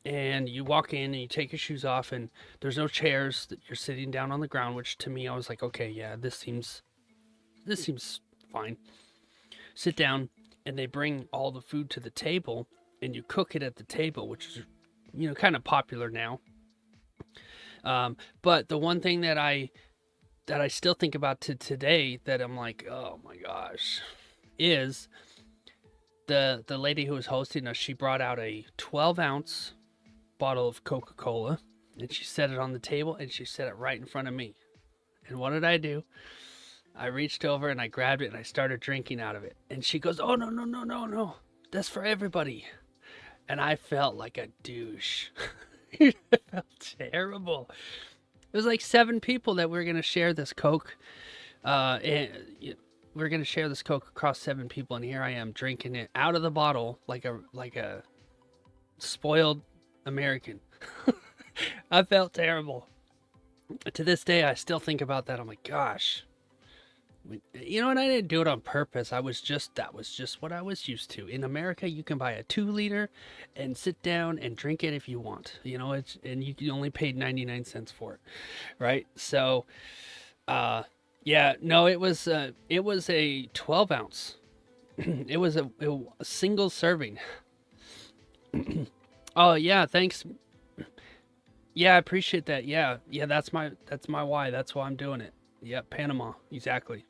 and you walk in and you take your shoes off and there's no chairs, that you're sitting down on the ground, which to me, I was like, okay, yeah, this seems fine. Sit down and they bring all the food to the table and you cook it at the table, which is, you know, kind of popular now. But the one thing that I still think about to today that I'm like, oh my gosh, is the lady who was hosting us. She brought out a 12-ounce bottle of Coca-Cola and she set it on the table and she set it right in front of me. And what did I do? I reached over and I grabbed it and I started drinking out of it. And she goes, oh, no, no, no, no, no. That's for everybody. And I felt like a douche. It felt terrible. It was like 7 people that were going to share this Coke. And we're gonna share this Coke across 7 people, and here I am drinking it out of the bottle like a spoiled American. I felt terrible. To this day, I still think about that. I'm like, gosh, you know, and I didn't do it on purpose. That was just what I was used to. In America, you can buy a 2-liter and sit down and drink it if you want. You know, and you only paid 99 cents for it, right? So, yeah, no, it was a 12 ounce. It was a single serving. Oh yeah, thanks. Yeah, I appreciate that. Yeah, that's my why. That's why I'm doing it. Yep, Panama, exactly.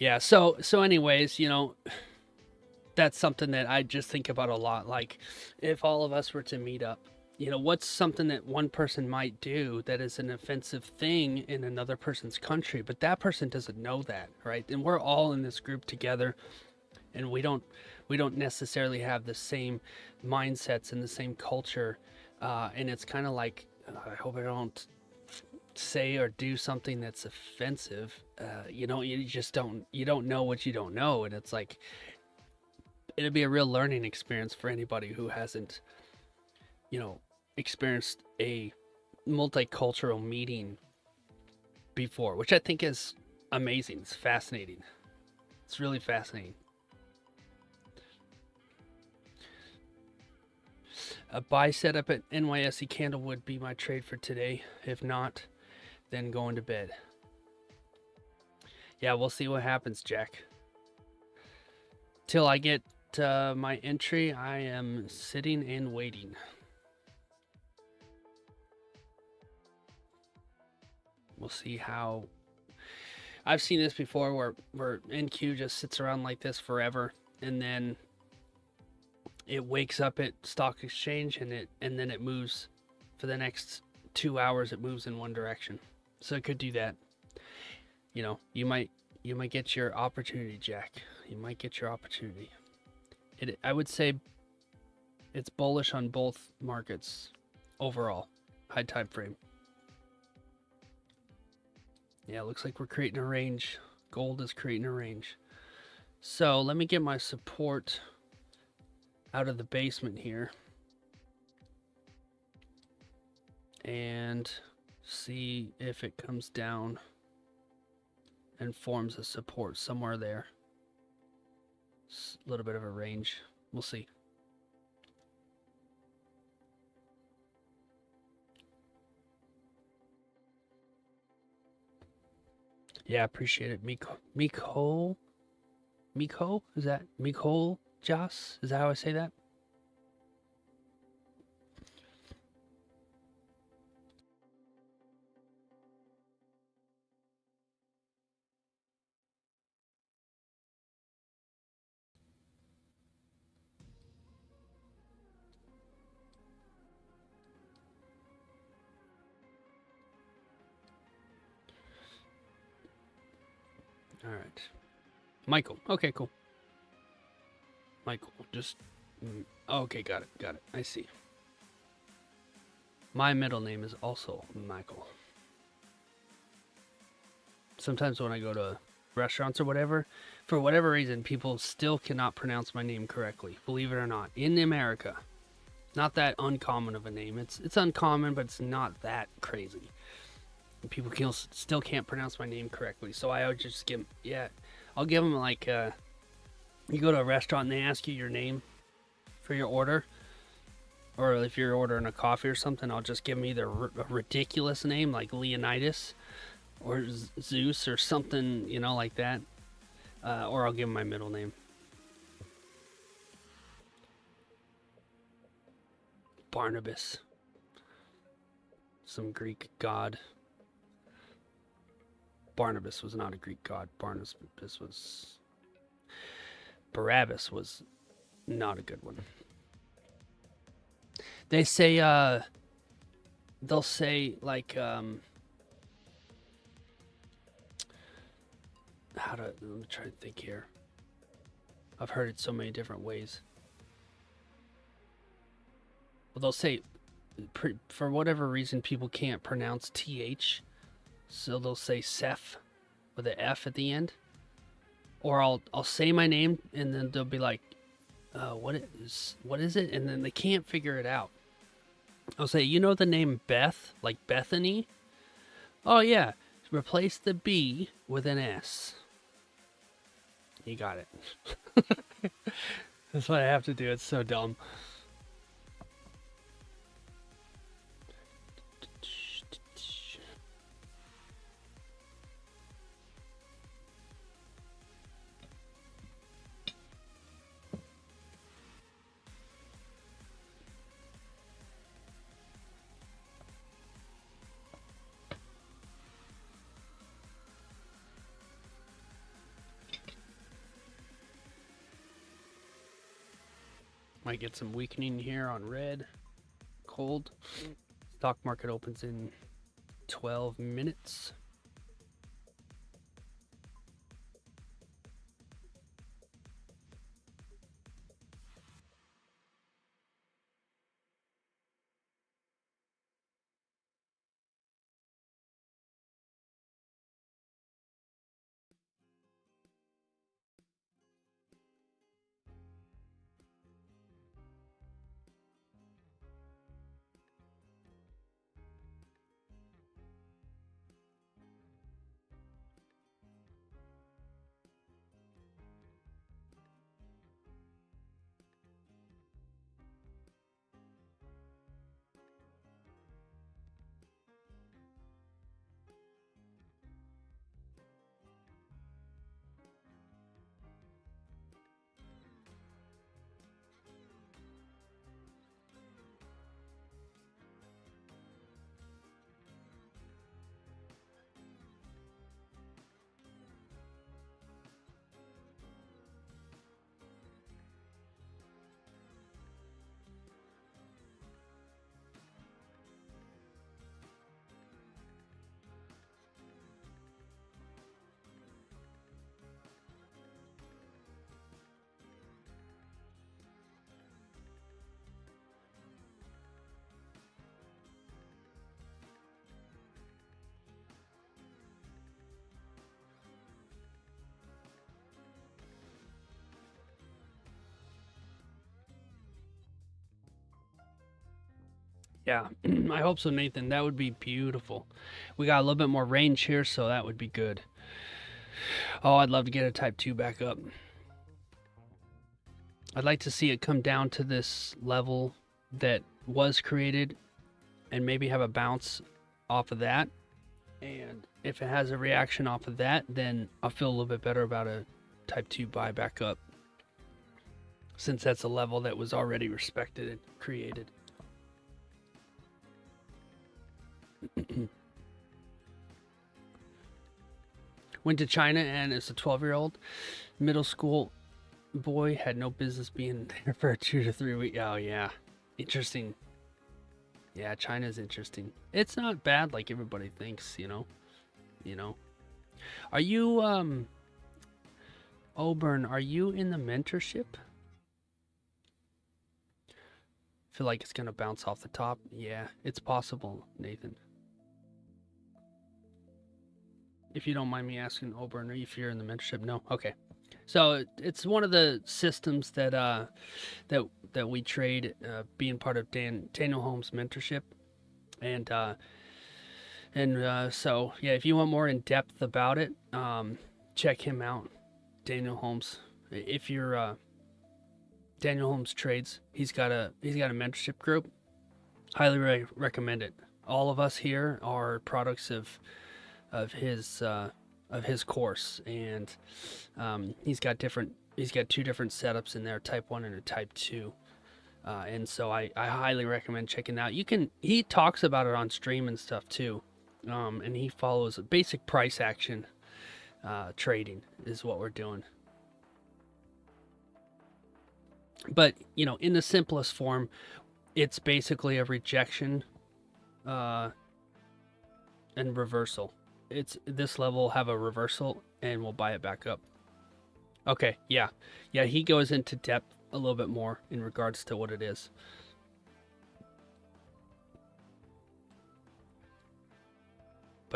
Yeah. So anyways, you know, that's something that I just think about a lot. Like, if all of us were to meet up, you know, what's something that one person might do that is an offensive thing in another person's country, but that person doesn't know that, right? And we're all in this group together, and we don't necessarily have the same mindsets and the same culture, and it's kind of like, I hope I don't say or do something that's offensive. You know, you don't know what you don't know, and it's like, it'd be a real learning experience for anybody who hasn't, you know, experienced a multicultural meeting before, which I think is amazing. It's fascinating. It's really fascinating. A buy setup at NYSE candle would be my trade for today. If not, then going to bed. Yeah, we'll see what happens, Jack. Till I get my entry, I am sitting and waiting. We'll see how. I've seen this before where NQ just sits around like this forever, and then it wakes up at stock exchange, and then it moves for the next 2 hours. It moves in one direction, so it could do that. You know, you might get your opportunity, Jack. You might get your opportunity. I would say it's bullish on both markets overall, high time frame. Yeah, it looks like we're creating a range. Gold is creating a range. So let me get my support out of the basement here and see if it comes down and forms a support somewhere there. It's a little bit of a range. We'll see. Yeah, appreciate it. Miko? Is that Miko Joss? Is that how I say that? All right. Michael. Okay, cool. Michael, just... okay, got it. I see. My middle name is also Michael. Sometimes when I go to restaurants or whatever, for whatever reason, people still cannot pronounce my name correctly, believe it or not, in America. Not that uncommon of a name. It's uncommon, but it's not that crazy. And people still can't pronounce my name correctly, so I would just give... yeah, I'll give them like... you go to a restaurant and they ask you your name for your order, or if you're ordering a coffee or something, I'll just give them either a ridiculous name like Leonidas or Zeus or something, you know, like that, or I'll give them my middle name. Barnabas, some Greek god. Barnabas was not a Greek god. Barabbas was not a good one. They say, they'll say, like, let me try to think here. I've heard it so many different ways. Well, they'll say, for whatever reason, people can't pronounce TH. So they'll say Seth with an F at the end. Or I'll say my name and then they'll be like, what is it? And then they can't figure it out. I'll say, you know the name Beth, like Bethany? Oh yeah, replace the B with an S. You got it. That's what I have to do. It's so dumb. Might get some weakening here on red. Cold. Stock market opens in 12 minutes. Yeah, I hope so, Nathan. That would be beautiful. We got a little bit more range here, so that would be good. Oh, I'd love to get a type 2 back up. I'd like to see it come down to this level that was created and maybe have a bounce off of that. And if it has a reaction off of that, then I'll feel a little bit better about a type 2 buy back up, since that's a level that was already respected and created. Went to China, and it's a 12-year-old middle school boy, had no business being there for a 2 to 3 week. Oh yeah, interesting. Yeah, China's interesting. It's not bad like everybody thinks, you know. Are you Oburn, are you in the mentorship? Feel like it's gonna bounce off the top. Yeah, it's possible, Nathan. If you don't mind me asking, Oburn, if you're in the mentorship. No, okay. So it's one of the systems that that we trade, being part of Daniel Holmes' mentorship, and so yeah, if you want more in depth about it, check him out, Daniel Holmes. If you're Daniel Holmes Trades, he's got a mentorship group. Highly recommend it. All of us here are products of his course, and he's got 2 different setups in there, type 1 and a type 2, and so I highly recommend checking out. He talks about it on stream and stuff too, and he follows a basic price action trading is what we're doing. But in the simplest form, it's basically a rejection and reversal. This level will have a reversal and we'll buy it back up. Okay, yeah, he goes into depth a little bit more in regards to what it is.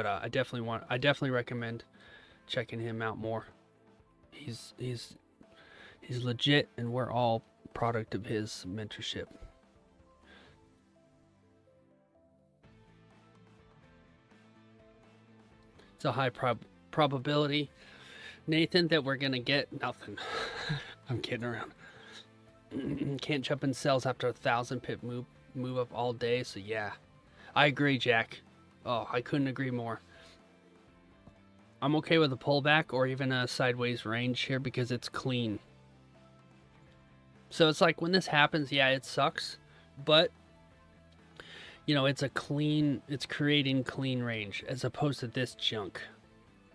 But I definitely recommend checking him out more. He's legit, and we're all product of his mentorship. It's a high probability, Nathan, that we're gonna get nothing. I'm kidding around. Can't jump in cells after 1,000 pip move up all day. So yeah, I agree, Jack. Oh, I couldn't agree more. I'm okay with a pullback or even a sideways range here because it's clean. So it's like when this happens, yeah, it sucks, but you know, it's creating clean range as opposed to this junk,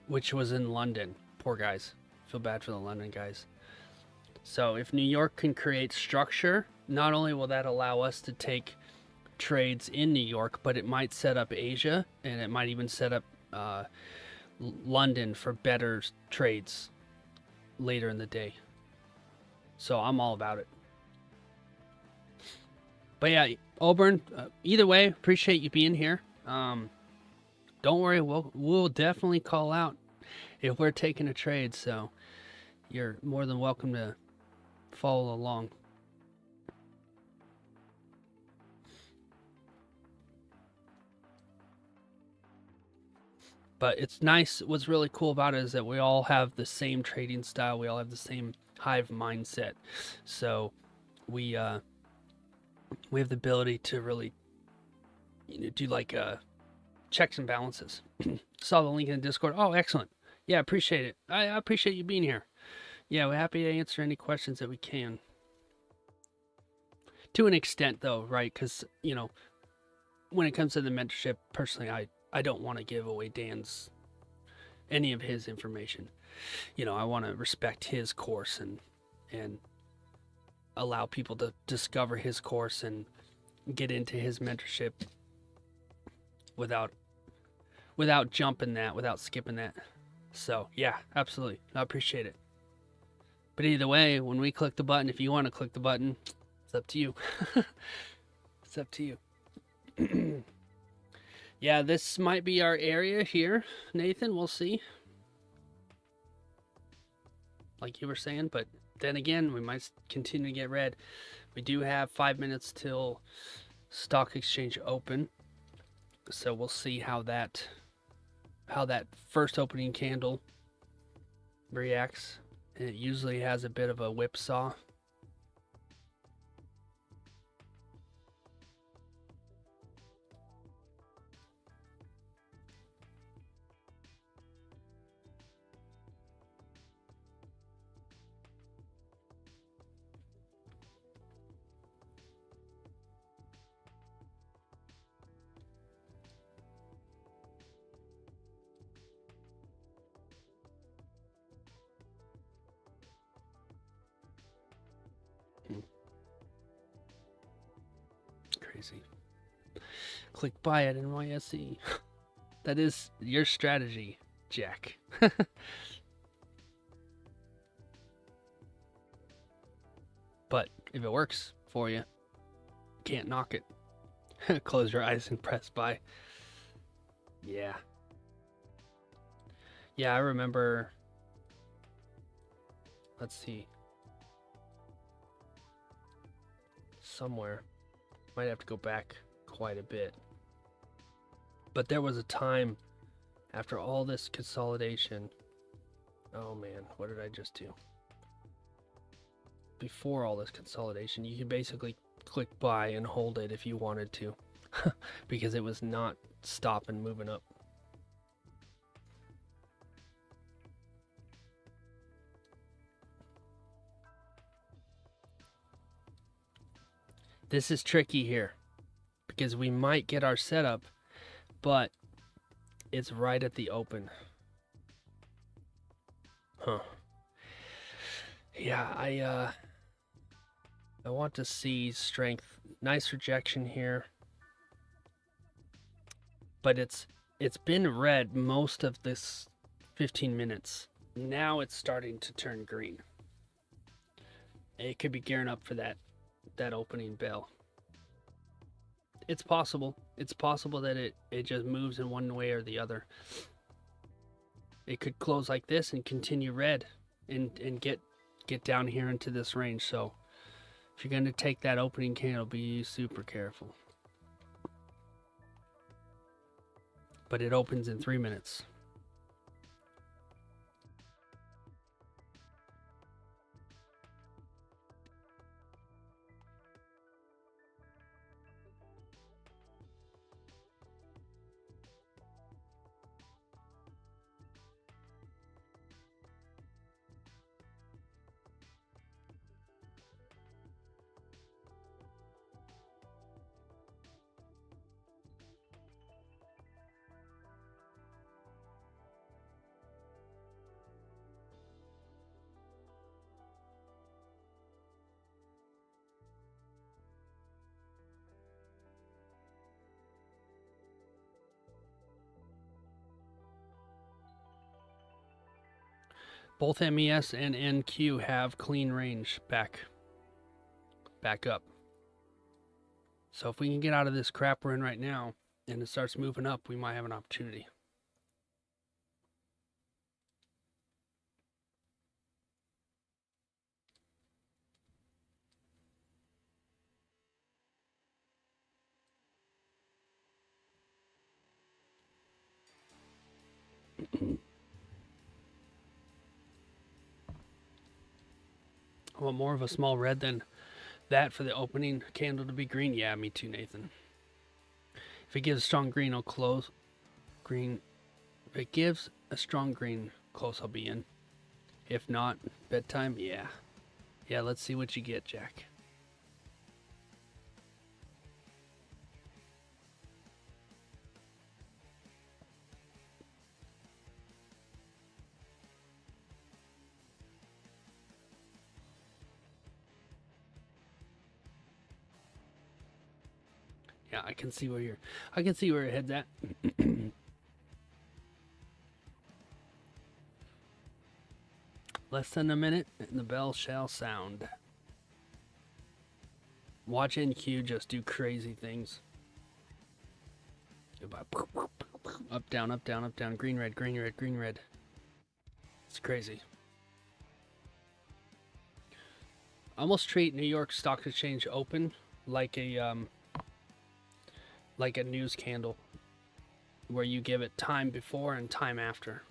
which was in London. Poor guys. Feel bad for the London guys. So if New York can create structure, not only will that allow us to take trades in New York, but it might set up Asia, and it might even set up London for better trades later in the day. So I'm all about it. But yeah, Auburn, either way, appreciate you being here. Don't worry, we'll definitely call out if we're taking a trade, so you're more than welcome to follow along. But it's nice. What's really cool about it is that we all have the same trading style. We all have the same hive mindset. So we have the ability to really, do like checks and balances. Saw the link in the Discord. Oh, excellent. Yeah, appreciate it. I appreciate you being here. Yeah, we're happy to answer any questions that we can. To an extent, though, right? Because, when it comes to the mentorship, personally, I don't want to give away any of his information. I want to respect his course and allow people to discover his course and get into his mentorship without jumping that, without skipping that. So yeah, absolutely. I appreciate it. But either way, when we click the button, if you want to click the button, it's up to you. It's up to you. Yeah, this might be our area here, Nathan. We'll see. Like you were saying, but then again, we might continue to get red. We do have 5 minutes till stock exchange open, so we'll see how that first opening candle reacts. And it usually has a bit of a whipsaw. Crazy. Click buy at NYSE. That is your strategy, Jack. But if it works for you, can't knock it. Close your eyes and press buy. Yeah. Yeah, I remember. Let's see. Somewhere. Might have to go back quite a bit. But there was a time after all this consolidation. Oh man, what did I just do? Before all this consolidation, you could basically click buy and hold it if you wanted to. Because it was not stopping moving up. This is tricky here because we might get our setup, but it's right at the open. Huh. Yeah, I want to see strength. Nice rejection here. But it's been red most of this 15 minutes. Now it's starting to turn green. It could be gearing up for that opening bell. It's possible. It's possible that it just moves in one way or the other. It could close like this and continue red and get down here into this range. So if you're going to take that opening candle, be super careful. But it opens in 3 minutes. Both MES and NQ have clean range back up. So if we can get out of this crap we're in right now and it starts moving up, we might have an opportunity. I want more of a small red than that for the opening candle to be green. Yeah, me too, Nathan. If it gives a strong green, I'll close. Green. If it gives a strong green, close, I'll be in. If not, bedtime, yeah. Yeah, let's see what you get, Jack. Yeah, I can see where your head's at. Less than a minute, and the bell shall sound. Watch NQ just do crazy things. Up, down, up, down, up, down. Green, red, green, red, green, red. It's crazy. I almost treat New York Stock Exchange open like a news candle, where you give it time before and time after.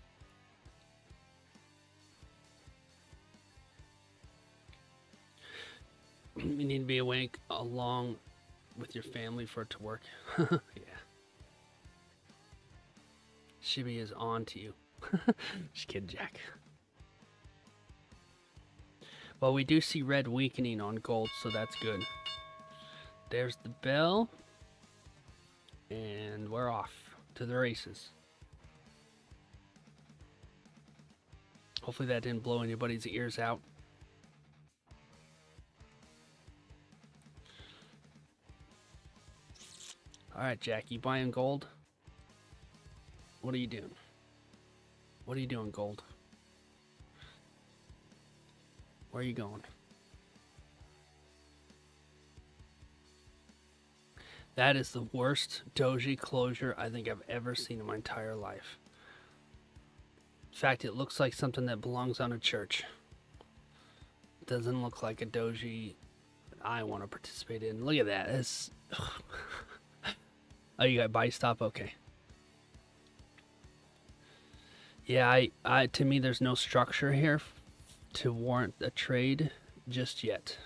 You need to be awake along with your family for it to work. Yeah. Shibi is on to you. Just kidding, Jack. Well, we do see red weakening on gold, so that's good. There's the bell. And we're off to the races. Hopefully that didn't blow anybody's ears out. Alright, Jack, you buying gold? What are you doing? What are you doing, gold? Where are you going? That is the worst doji closure I think I've ever seen in my entire life. In fact, it looks like something that belongs on a church. It doesn't look like a doji I want to participate in. Look at that. It's... Oh, you got buy stop? Okay. Yeah, I to me, there's no structure here to warrant a trade just yet.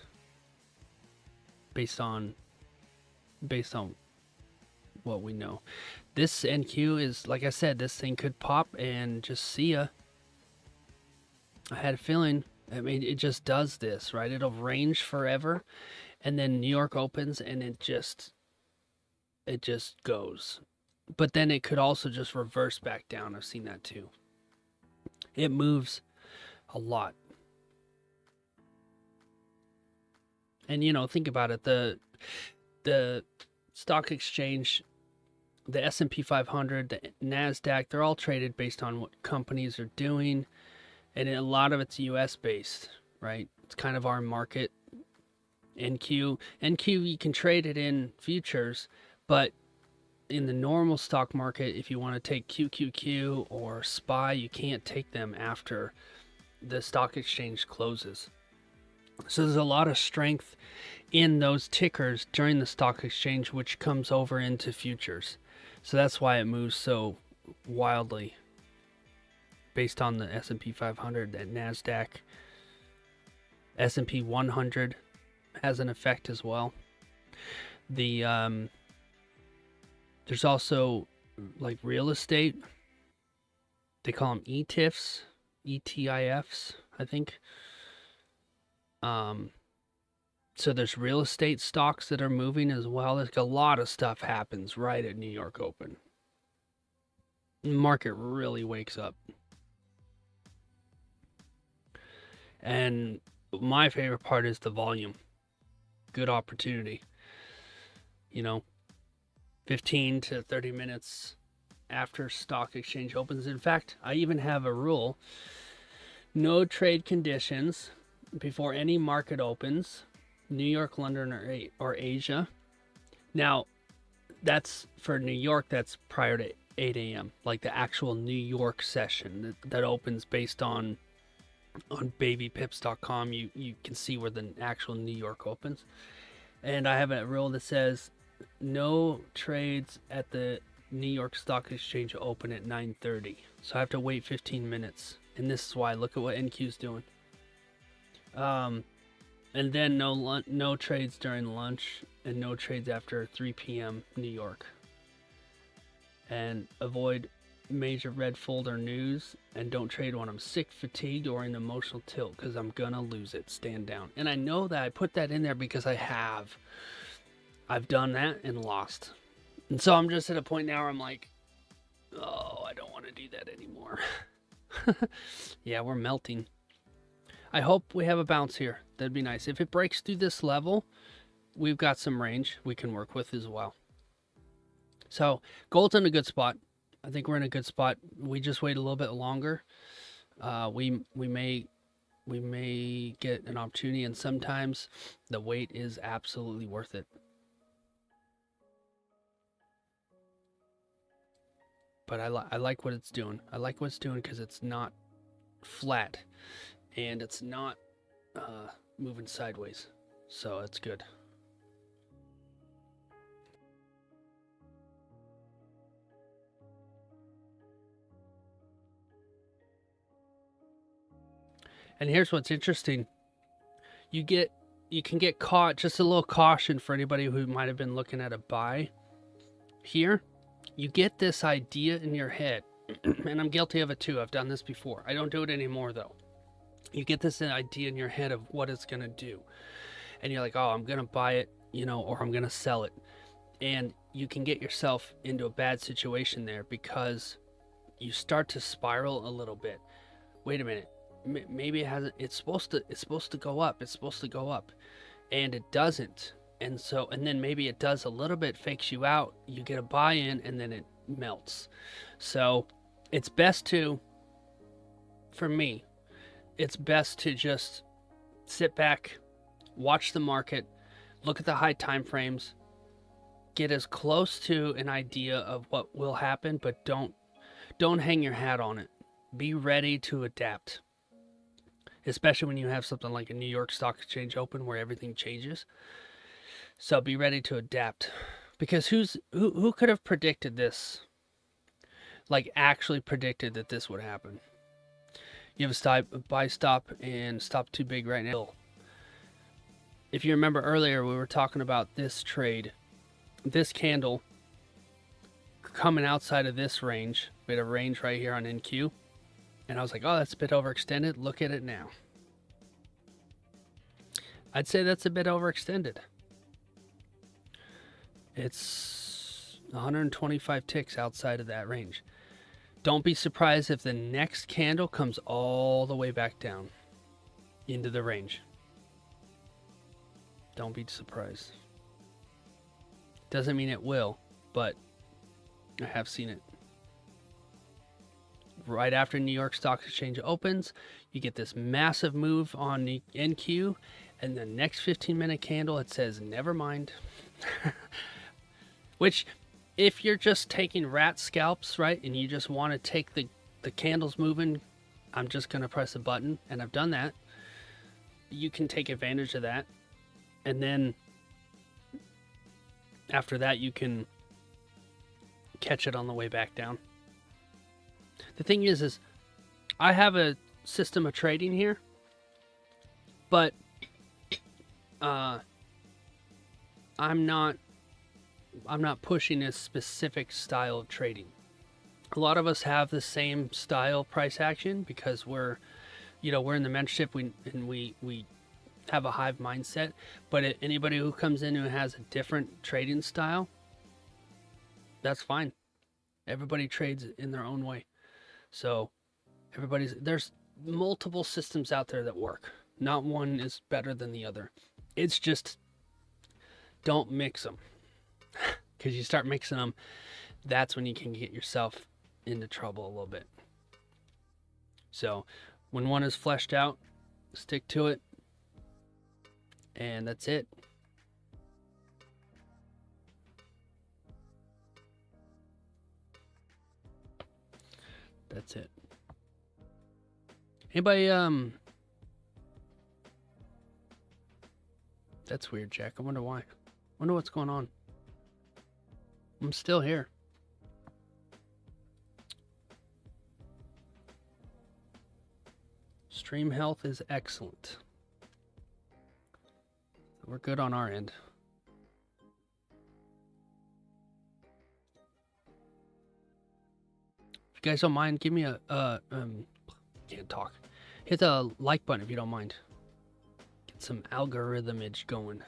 Based on what we know. This NQ is, like I said, this thing could pop and just see ya. I had a feeling, I mean, it just does this, right? It'll range forever, and then New York opens and it just goes. But then it could also just reverse back down. I've seen that too. It moves a lot. And you know, think about it, the stock exchange, the S&P 500, the NASDAQ, they're all traded based on what companies are doing, and a lot of it's US based, right? It's kind of our market. NQ, you can trade it in futures, But in the normal stock market, if you want to take QQQ or SPY, you can't take them after the stock exchange closes. So there's a lot of strength in those tickers during the stock exchange, which comes over into futures. So that's why it moves so wildly based on the S&P 500 and NASDAQ. S&P 100 has an effect as well. There's also like real estate. They call them ETIFs, ETIFs, I think. So there's real estate stocks that are moving as well. Like a lot of stuff happens right at New York Open. The market really wakes up. And my favorite part is the volume. Good opportunity. 15 to 30 minutes after stock exchange opens. In fact, I even have a rule. No trade conditions before any market opens. New York, London, or Asia. Now, that's for New York, that's prior to 8 a.m. Like the actual New York session that opens based on babypips.com. You can see where the actual New York opens. And I have a rule that says no trades at the New York Stock Exchange open at 9:30. So I have to wait 15 minutes. And this is why. Look at what NQ's doing. And then no trades during lunch and no trades after 3 p.m. New York. And avoid major red folder news, and don't trade when I'm sick, fatigued, or in emotional tilt, because I'm gonna lose it. Stand down. And I know that I put that in there because I've done that and lost. And so I'm just at a point now where I'm like, oh, I don't want to do that anymore. Yeah, we're melting. I hope we have a bounce here. That'd be nice. If it breaks through this level, we've got some range we can work with as well. So gold's in a good spot. I think we're in a good spot. We just wait a little bit longer. We may get an opportunity, and sometimes the wait is absolutely worth it. But I like what it's doing. I like what it's doing because it's not flat and it's not moving sideways. So it's good. And here's what's interesting. You can get caught, just a little caution for anybody who might have been looking at a buy here. You get this idea in your head, and I'm guilty of it too. I've done this before. I don't do it anymore though. You get this idea in your head of what it's going to do. And you're like, oh, I'm going to buy it, or I'm going to sell it. And you can get yourself into a bad situation there because you start to spiral a little bit. Wait a minute. Maybe it hasn't. It's supposed to go up. It's supposed to go up, and it doesn't. And then maybe it does a little bit, fakes you out. You get a buy-in, and then it melts. So it's best for me, it's best to just sit back, watch the market, look at the high time frames, get as close to an idea of what will happen, but don't hang your hat on it. Be ready to adapt. Especially when you have something like a New York Stock Exchange open where everything changes. So be ready to adapt. Because who could have predicted this? Like actually predicted that this would happen? You have a buy stop and stop too big right now. If you remember earlier, we were talking about this trade. This candle coming outside of this range. We had a range right here on NQ. And I was like, oh, that's a bit overextended. Look at it now. I'd say that's a bit overextended. It's 125 ticks outside of that range. Don't be surprised if the next candle comes all the way back down into the range. Don't be surprised. Doesn't mean it will, but I have seen it. Right after New York Stock Exchange opens, you get this massive move on the NQ, and the next 15-minute candle, it says, never mind. Which, if you're just taking rat scalps, right, and you just want to take the candles moving, I'm just going to press a button, and I've done that. You can take advantage of that. And then after that, you can catch it on the way back down. The thing is I have a system of trading here, but I'm not pushing a specific style of trading. A lot of us have the same style price action because we're in the mentorship, we have a hive mindset. But anybody who comes in who has a different trading style, that's fine. Everybody trades in their own way. So there's multiple systems out there that work. Not one is better than the other. It's just, don't mix them. Because you start mixing them, that's when you can get yourself into trouble a little bit. So when one is fleshed out, stick to it. And that's it. That's it. Anybody, that's weird, Jack. I wonder why. Wonder what's going on. I'm still here. Stream health is excellent. We're good on our end. If you guys don't mind, give me a can't talk. Hit the like button if you don't mind. Get some algorithmage going.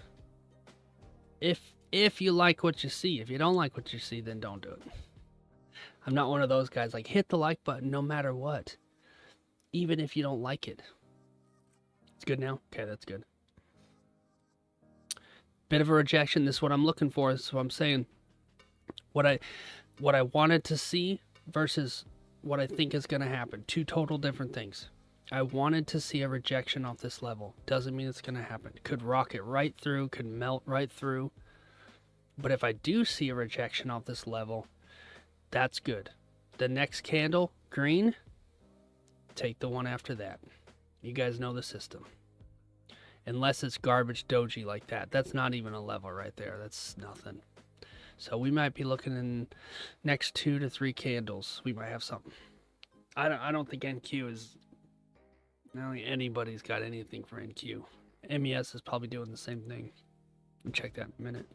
If you like what you see. If you don't like what you see, then don't do it. I'm not one of those guys like hit the like button no matter what. Even if you don't like it. It's good now? Okay, that's good. Bit of a rejection. This is what I'm looking for. This is what I'm saying. What I wanted to see versus what I think is going to happen. Two total different things. I wanted to see a rejection off this level. Doesn't mean it's going to happen. Could rocket right through. Could melt right through. But if I do see a rejection off this level, that's good. The next candle, green, take the one after that. You guys know the system. Unless it's garbage doji like that. That's not even a level right there. That's nothing. So we might be looking in next 2 to 3 candles. We might have something. I don't think NQ is... I don't think anybody's got anything for NQ. MES is probably doing the same thing. We'll check that in a minute.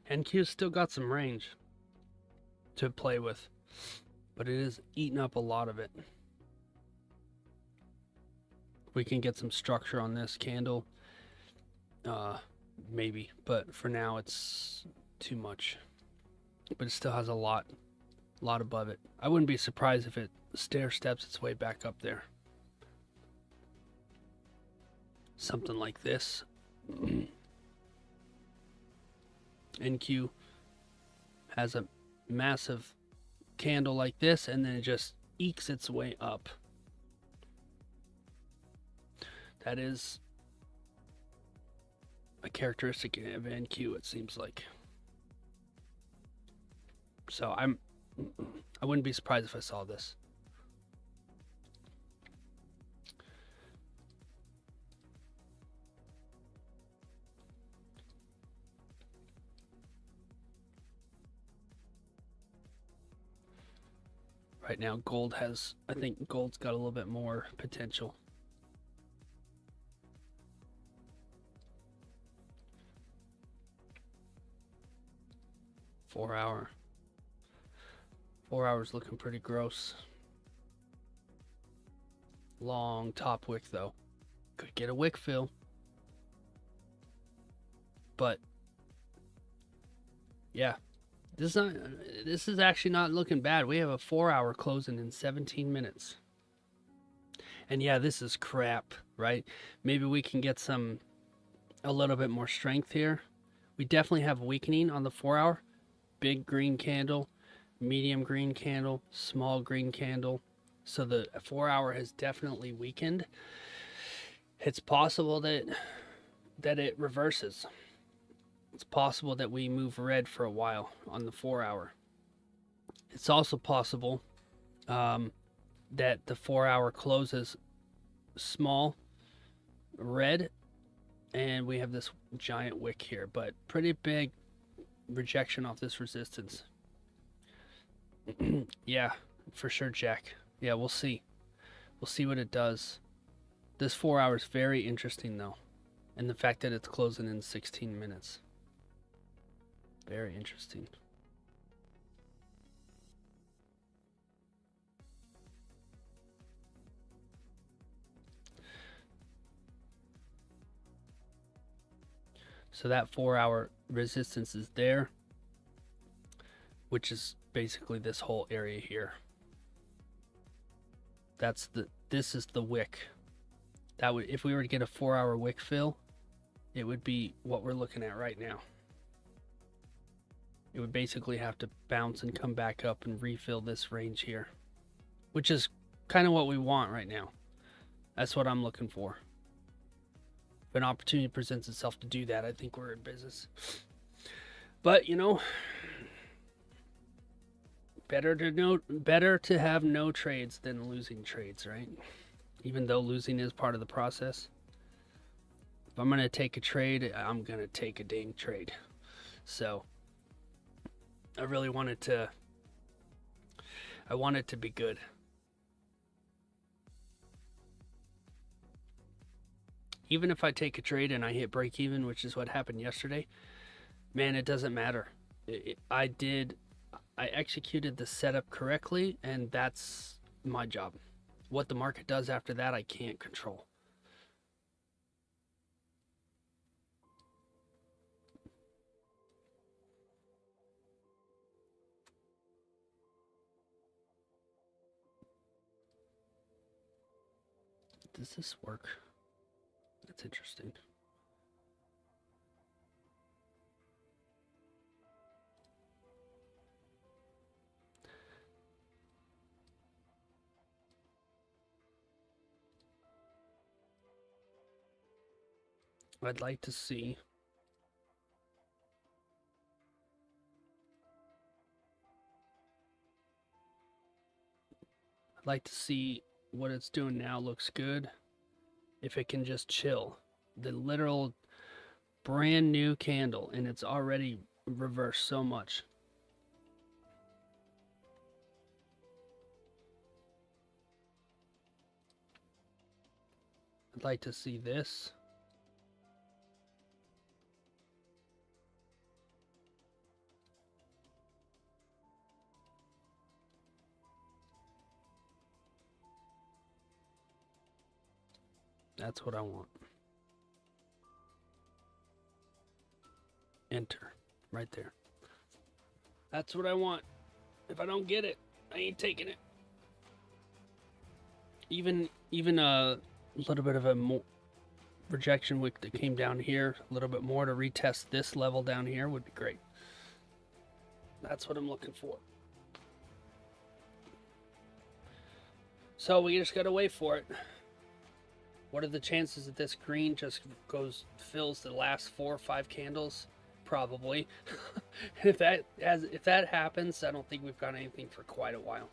NQ's still got some range to play with, but it is eating up a lot of it. We can get some structure on this candle, maybe, but for now it's too much. But it still has a lot above it. I wouldn't be surprised if it stair steps its way back up there. Something like this. NQ has a massive candle like this, and then it just ekes its way up. That is a characteristic of NQ, it seems like. So I wouldn't be surprised if I saw this. Right now, gold has, I think gold's got a little bit more potential. Four hours looking pretty gross. Long top wick though. Could get a wick fill. But yeah, this is actually not looking bad. We have a 4 hour closing in 17 minutes. And yeah, this is crap, right? Maybe we can get a little bit more strength here. We definitely have weakening on the 4 hour. Big green candle, medium green candle, small green candle. So the 4 hour has definitely weakened. It's possible that it reverses. It's possible that we move red for a while on the 4 hour. It's also possible that the 4 hour closes small red and we have this giant wick here, but pretty big rejection off this resistance. Yeah, for sure, Jack. Yeah, we'll see. We'll see what it does. This 4 hour is very interesting though, and the fact that it's closing in 16 minutes. Very interesting. So that 4 hour resistance is there, which is basically this whole area here. This is the wick. That would, if we were to get a 4 hour wick fill, it would be what we're looking at right now. It would basically have to bounce and come back up and refill this range here, which is kind of what we want right now. That's what I'm looking for. If an opportunity presents itself to do that, I think we're in business. But, you know, better to have no trades than losing trades, right? Even though losing is part of the process. If I'm going to take a trade, I'm going to take a dang trade. So I really want it to be good. Even if I take a trade and I hit break even, which is what happened yesterday, man, it doesn't matter. I executed the setup correctly, and that's my job. What the market does after that, I can't control. Does this work? That's interesting. I'd like to see what it's doing now. Looks good. If it can just chill. The literal brand new candle, and it's already reversed so much. I'd like to see this. That's what I want. Enter. Right there. That's what I want. If I don't get it, I ain't taking it. Even a little bit of a more rejection wick that came down here, a little bit more to retest this level down here would be great. That's what I'm looking for. So we just gotta wait for it. What are the chances that this green just fills the last 4 or 5 candles? Probably. If that happens, I don't think we've got anything for quite a while.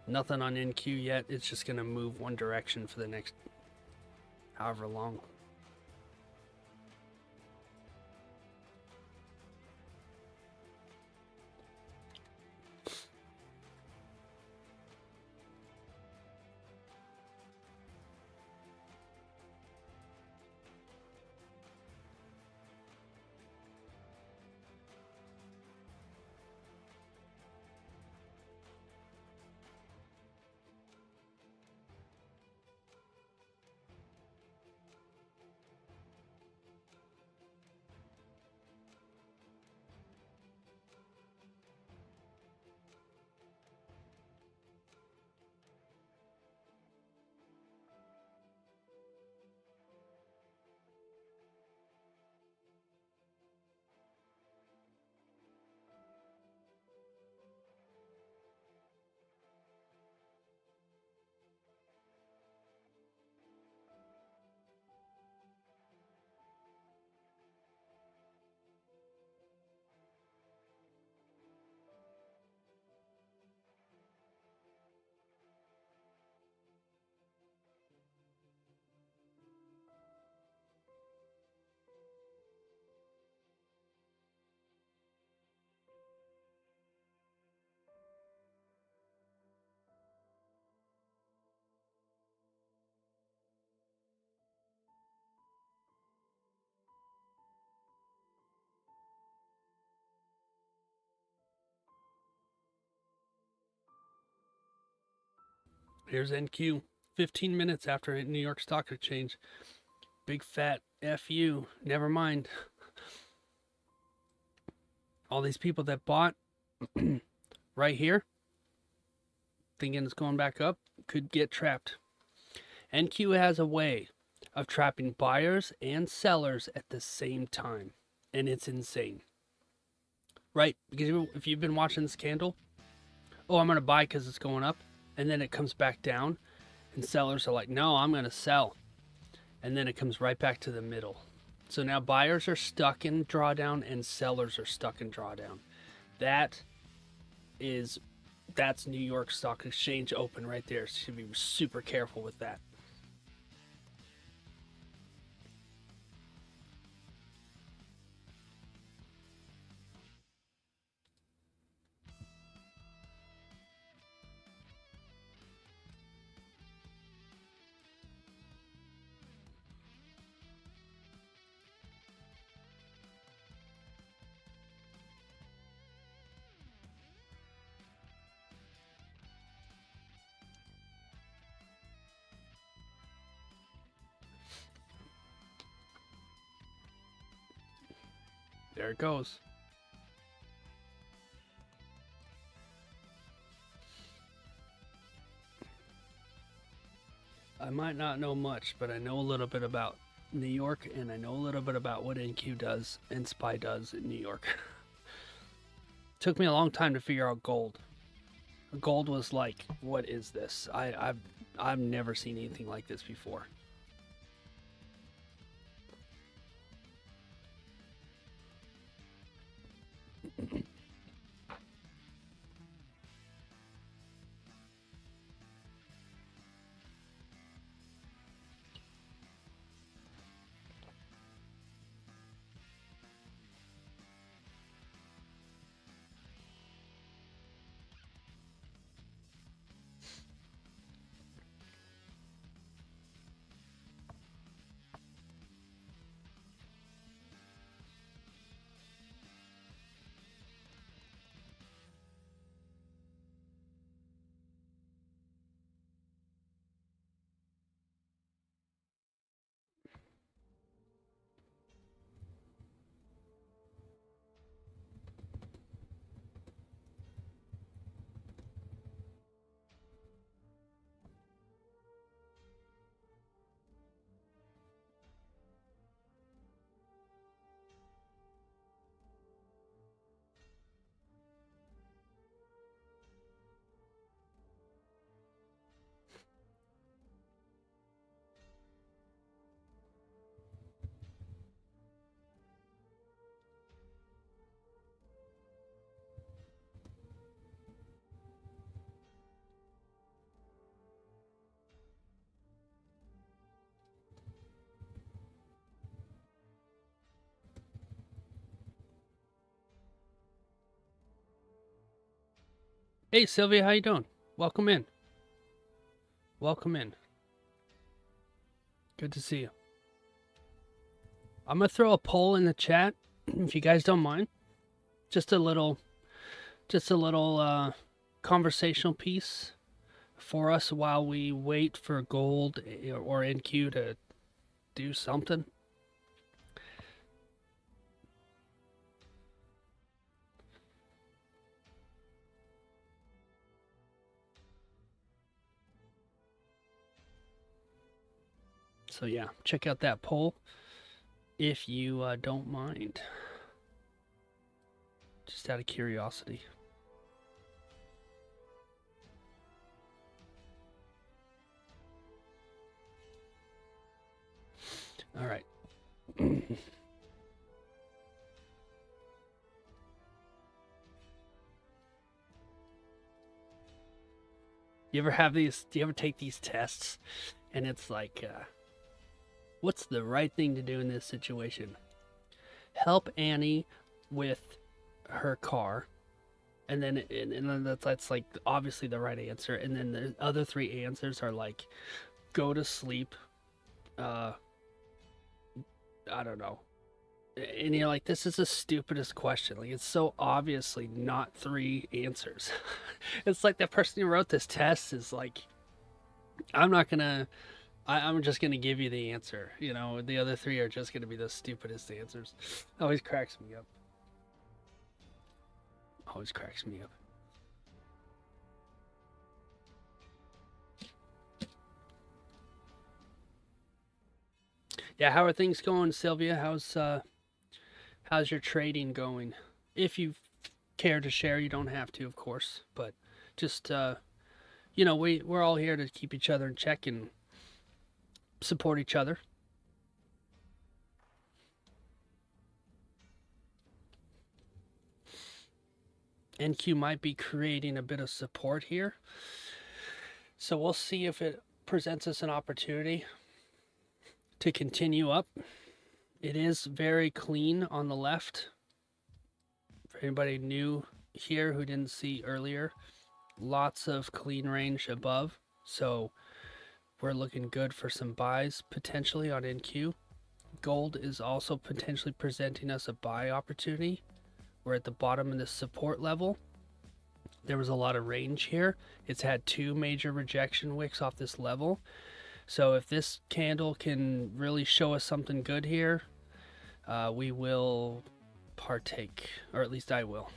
Nothing on NQ yet. It's just going to move one direction for the next however long. Here's NQ. 15 minutes after New York Stock Exchange. Big fat FU. Never mind. All these people that bought right here, thinking it's going back up, could get trapped. NQ has a way of trapping buyers and sellers at the same time. And it's insane. Right? Because if you've been watching this candle, oh, I'm going to buy because it's going up. And then it comes back down. And sellers are like, no, I'm going to sell. And then it comes right back to the middle. So now buyers are stuck in drawdown and sellers are stuck in drawdown. That's New York Stock Exchange open right there. So you should be super careful with that. There it goes. I might not know much, but I know a little bit about New York, and I know a little bit about what NQ does and SPY does in New York. Took me a long time to figure out gold. Gold was like, what is this? I've never seen anything like this before. Hey, Sylvia, how you doing? Welcome in. Welcome in. Good to see you. I'm going to throw a poll in the chat, if you guys don't mind. Just a little conversational piece for us while we wait for gold or NQ to do something. So yeah, check out that poll if you don't mind. Just out of curiosity. All right. You ever have these? Do you ever take these tests and it's like, what's the right thing to do in this situation? Help Annie with her car, and then that's like obviously the right answer. And then the other three answers are like, go to sleep. I don't know. And you're like, this is the stupidest question. Like, it's so obviously not three answers. It's like that person who wrote this test is like, I'm just gonna give you the answer. You know, the other three are just gonna be the stupidest answers. Always cracks me up. Always cracks me up. Yeah, how are things going, Sylvia? How's your trading going? If you care to share, you don't have to, of course, but just you know, we're all here to keep each other in check and support each other. NQ might be creating a bit of support here, so we'll see if it presents us an opportunity to continue up. It is very clean on the left. For anybody new here who didn't see earlier, lots of clean range above, so we're looking good for some buys potentially on NQ. Gold is also potentially presenting us a buy opportunity. We're at the bottom of this support level. There was a lot of range here. It's had two major rejection wicks off this level. So if this candle can really show us something good here, we will partake, or at least I will.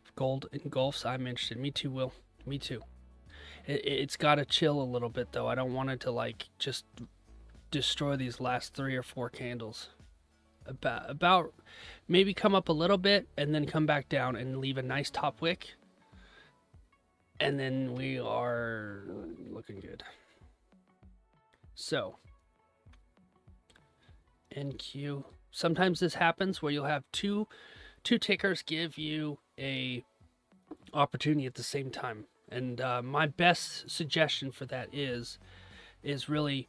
If gold engulfs, I'm interested. Me too, Will. Me too. It's got to chill a little bit, though. I don't want it to, like, just destroy these last 3 or 4 candles. About maybe come up a little bit and then come back down and leave a nice top wick. And then we are looking good. So, NQ. Sometimes this happens where you'll have two tickers give you a opportunity at the same time. And my best suggestion for that is really,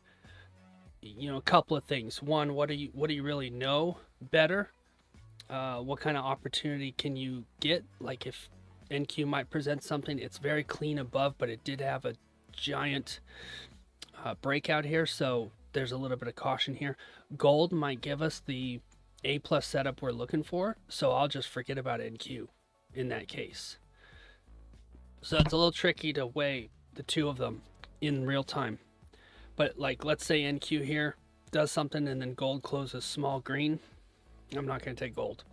you know, a couple of things. One, what do you really know better? What kind of opportunity can you get? Like if NQ might present something, it's very clean above, but it did have a giant breakout here, so there's a little bit of caution here. Gold might give us the A+ setup we're looking for, so I'll just forget about NQ in that case. So it's a little tricky to weigh the two of them in real time. But like, let's say NQ here does something and then gold closes small green. I'm not going to take gold.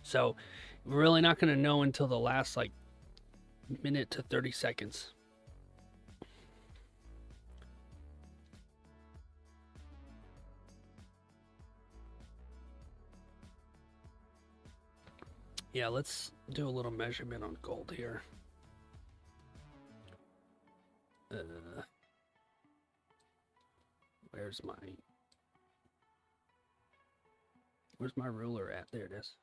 So we're really not going to know until the last like minute to 30 seconds. Yeah, let's do a little measurement on gold here. Where's my ruler at? There it is.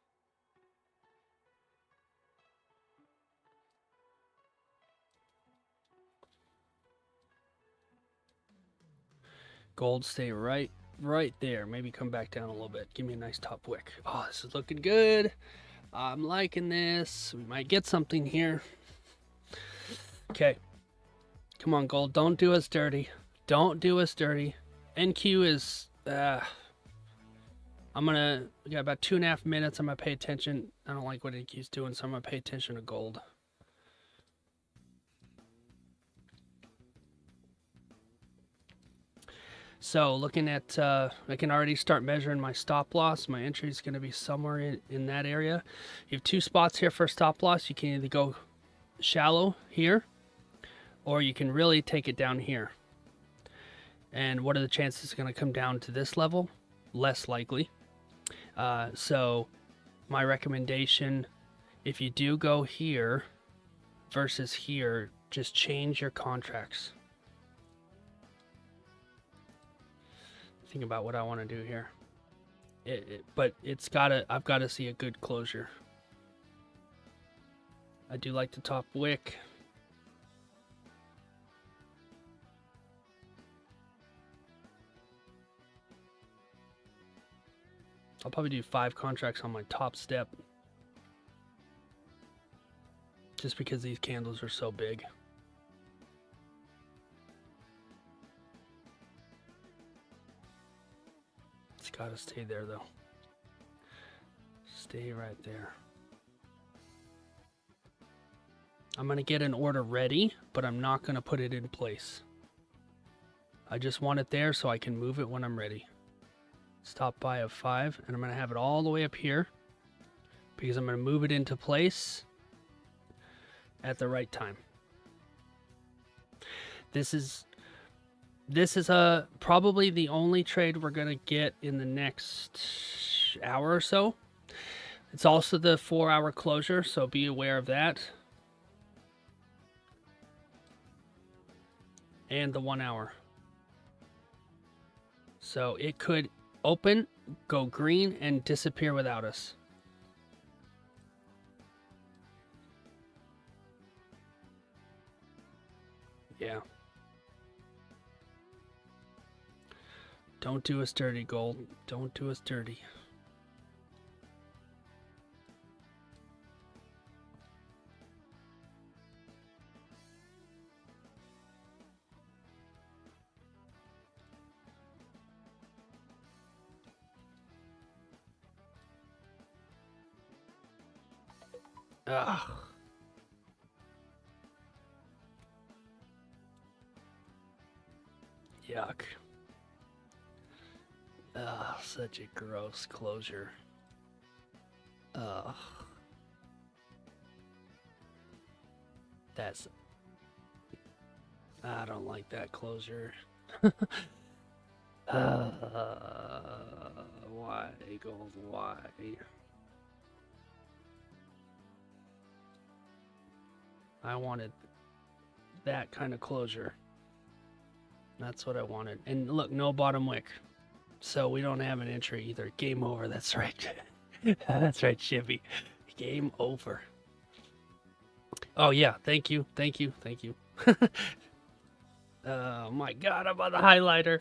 Gold stay right there. Maybe come back down a little bit. Give me a nice top wick. Oh, this is looking good. I'm liking this. We might get something here. Okay. Come on, gold. Don't do us dirty. Don't do us dirty. NQ is... we got about 2.5 minutes. I'm going to pay attention. I don't like what NQ's doing, so I'm going to pay attention to gold. So looking at, I can already start measuring my stop loss. My entry is going to be somewhere in that area. You have 2 spots here for stop loss. You can either go shallow here, or you can really take it down here. And what are the chances it's going to come down to this level? Less likely. So my recommendation, if you do go here versus here, just change your contracts. Think about what I want to do here. But I've got to see a good closure. I do like the top wick. I'll probably do 5 contracts on my top step. Just because these candles are so big. It's gotta stay there though. Stay right there. I'm gonna get an order ready, but I'm not gonna put it in place. I just want it there so I can move it when I'm ready. Stop buy of 5, and I'm gonna have it all the way up here because I'm gonna move it into place at the right time. This is probably the only trade we're gonna get in the next hour or so. It's also the 4-hour closure, so be aware of that. And the 1 hour. So it could open, go green, and disappear without us. Yeah. Don't do us dirty, gold. Don't do us dirty. Ugh. Yuck. Ugh, such a gross closure. Ugh. I don't like that closure. Why, gold, why? I wanted that kind of closure. That's what I wanted. And look, no bottom wick. So we don't have an entry either. Game over. That's right. That's right, Chevy. Game over. Oh, yeah. Thank you. Thank you. Thank you. Oh, my God. I'm on the highlighter.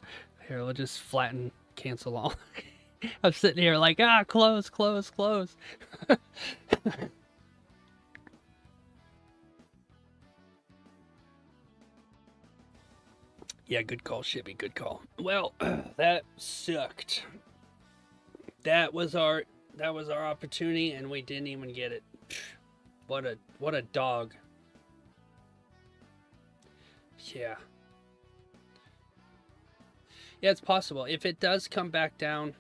Here, we'll just flatten, cancel all. I'm sitting here like, close, close, close. Yeah, good call, Shibby. Good call. Well, that sucked. That was our opportunity, and we didn't even get it. What a dog. Yeah. Yeah, it's possible. If it does come back down,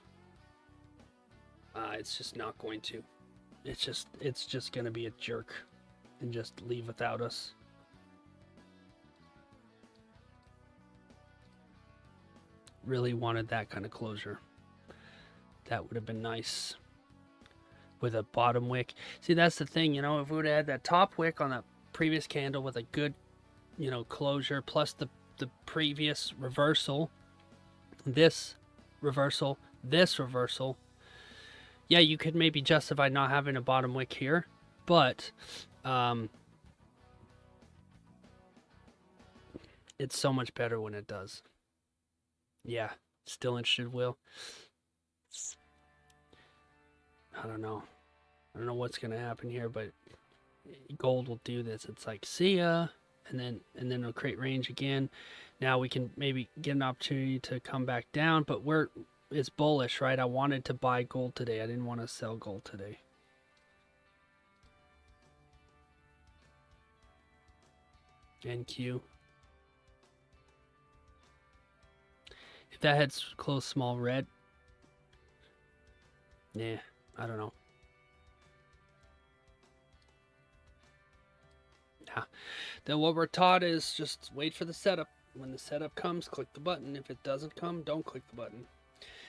it's just not going to. It's just gonna be a jerk and just leave without us. Really wanted that kind of closure. That would have been nice. With a bottom wick. See, that's the thing, you know, if we would have had that top wick on that previous candle with a good, you know, closure, plus the previous reversal, this reversal, this reversal, yeah, you could maybe justify not having a bottom wick here, but it's so much better when it does. Yeah, still interested, Will? I don't know. I don't know what's going to happen here, but gold will do this. It's like, see ya, and then it'll create range again. Now we can maybe get an opportunity to come back down, but it's bullish, right? I wanted to buy gold today. I didn't want to sell gold today. NQ. If that heads close small red, yeah, I don't know. Yeah. Then what we're taught is just wait for the setup. When the setup comes, click the button. If it doesn't come, don't click the button.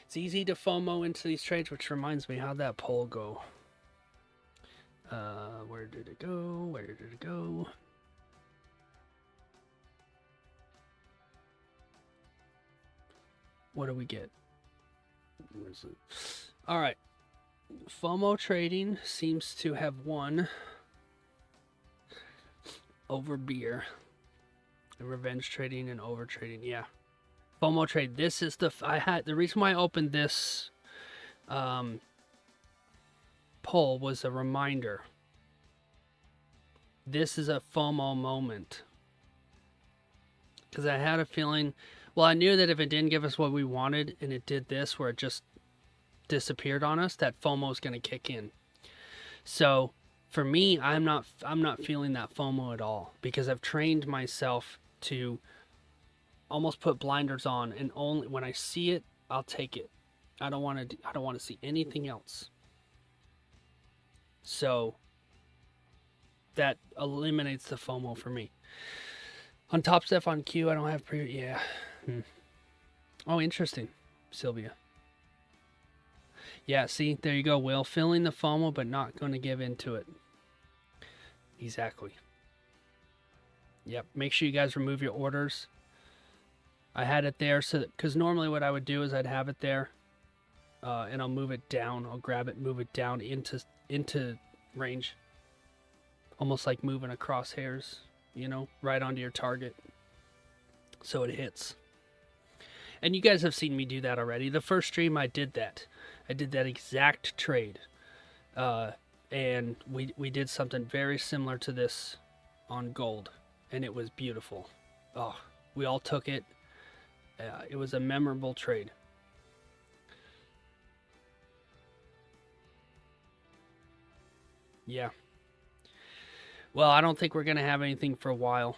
It's easy to FOMO into these trades, which reminds me, how'd that poll go? Where did it go? Where did it go? What do we get? Where's it? All right. FOMO trading seems to have won over beer. Revenge trading and over trading, yeah. FOMO trade. This is the reason why I opened this poll was a reminder. This is a FOMO moment. Because I had a feeling, well, I knew that if it didn't give us what we wanted and it did this where it just disappeared on us, that FOMO is going to kick in. So for me, I'm not feeling that FOMO at all, because I've trained myself to almost put blinders on, and only when I see it, I'll take it. I don't want to see anything else. So that eliminates the FOMO for me. On Top Step on Q, I don't have yeah. Oh, interesting, Sylvia. Yeah, see, there you go, Will. Feeling the FOMO, but not going to give into it. Exactly. Yep, make sure you guys remove your orders. I had it there so that, because normally what I would do is I'd have it there, and I'll move it down. I'll grab it, move it down into range, almost like moving a crosshairs, you know, right onto your target, so it hits. And you guys have seen me do that already. The first stream I did that. I did that exact trade, and we did something very similar to this on gold, and it was beautiful. Oh, we all took it. It was a memorable trade. Yeah. Well, I don't think we're going to have anything for a while.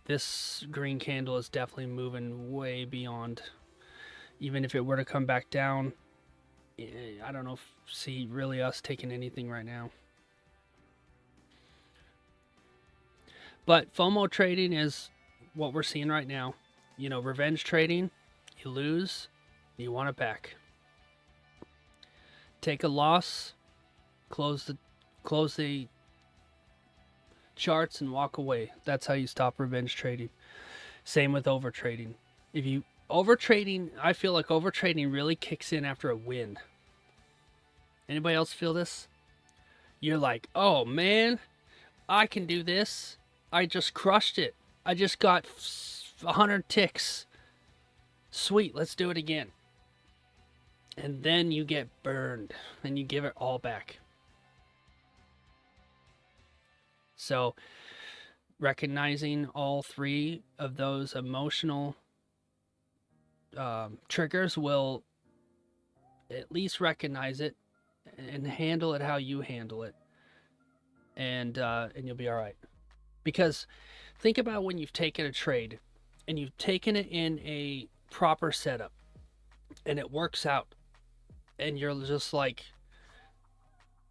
This green candle is definitely moving way beyond. Even if it were to come back down, I don't know if see really us taking anything right now. But FOMO trading is what we're seeing right now. You know, revenge trading, you lose, you want it back. Take a loss, close the charts and walk away. That's how you stop revenge trading. Same with over trading. If you over trading, I feel like over trading really kicks in after a win. Anybody else feel this? You're like, oh man, I can do this. I just crushed it. I just got 100 ticks. Sweet, let's do it again. And then you get burned and you give it all back. So recognizing all three of those emotional triggers will at least recognize it and handle it how you handle it, and you'll be all right. Because think about when you've taken a trade and you've taken it in a proper setup and it works out and you're just like,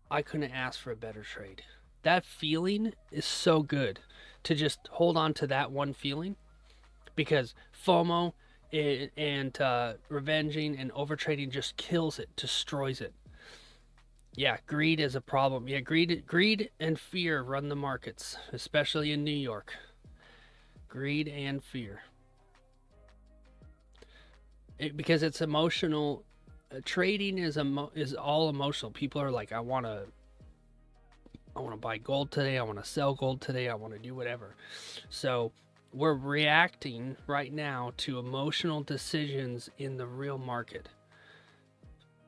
I couldn't ask for a better trade. That feeling is so good, to just hold on to that one feeling, because FOMO and revenging and overtrading just kills it, destroys it. Yeah, greed is a problem. Yeah, greed and fear run the markets, especially in New York. Greed and fear. Because it's emotional. Trading is all emotional. People are like, I want to buy gold today. I want to sell gold today. I want to do whatever. So we're reacting right now to emotional decisions in the real market.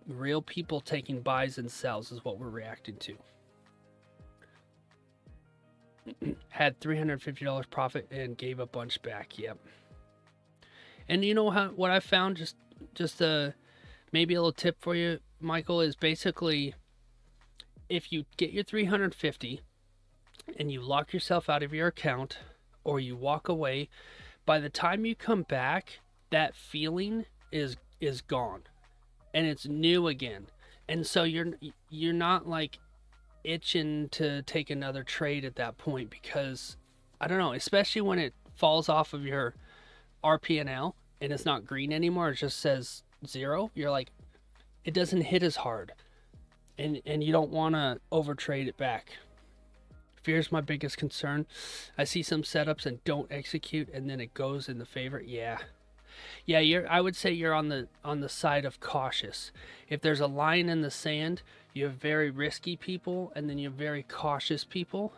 Real people taking buys and sells is what we're reacting to. Had $350 profit and gave a bunch back. Yep. And you know what I found? Just maybe a little tip for you, Michael, is basically if you get your 350 and you lock yourself out of your account or you walk away, by the time you come back, that feeling is gone and it's new again. And so you're not like itching to take another trade at that point, because I don't know, especially when it falls off of your RP&L and it's not green anymore, it just says 0. You're like, it doesn't hit as hard, and you don't want to overtrade it back. Fear's my biggest concern. I see some setups and don't execute, and then it goes in the favor. Yeah, I would say you're on the side of cautious. If there's a line in the sand, you have very risky people and then you have very cautious people,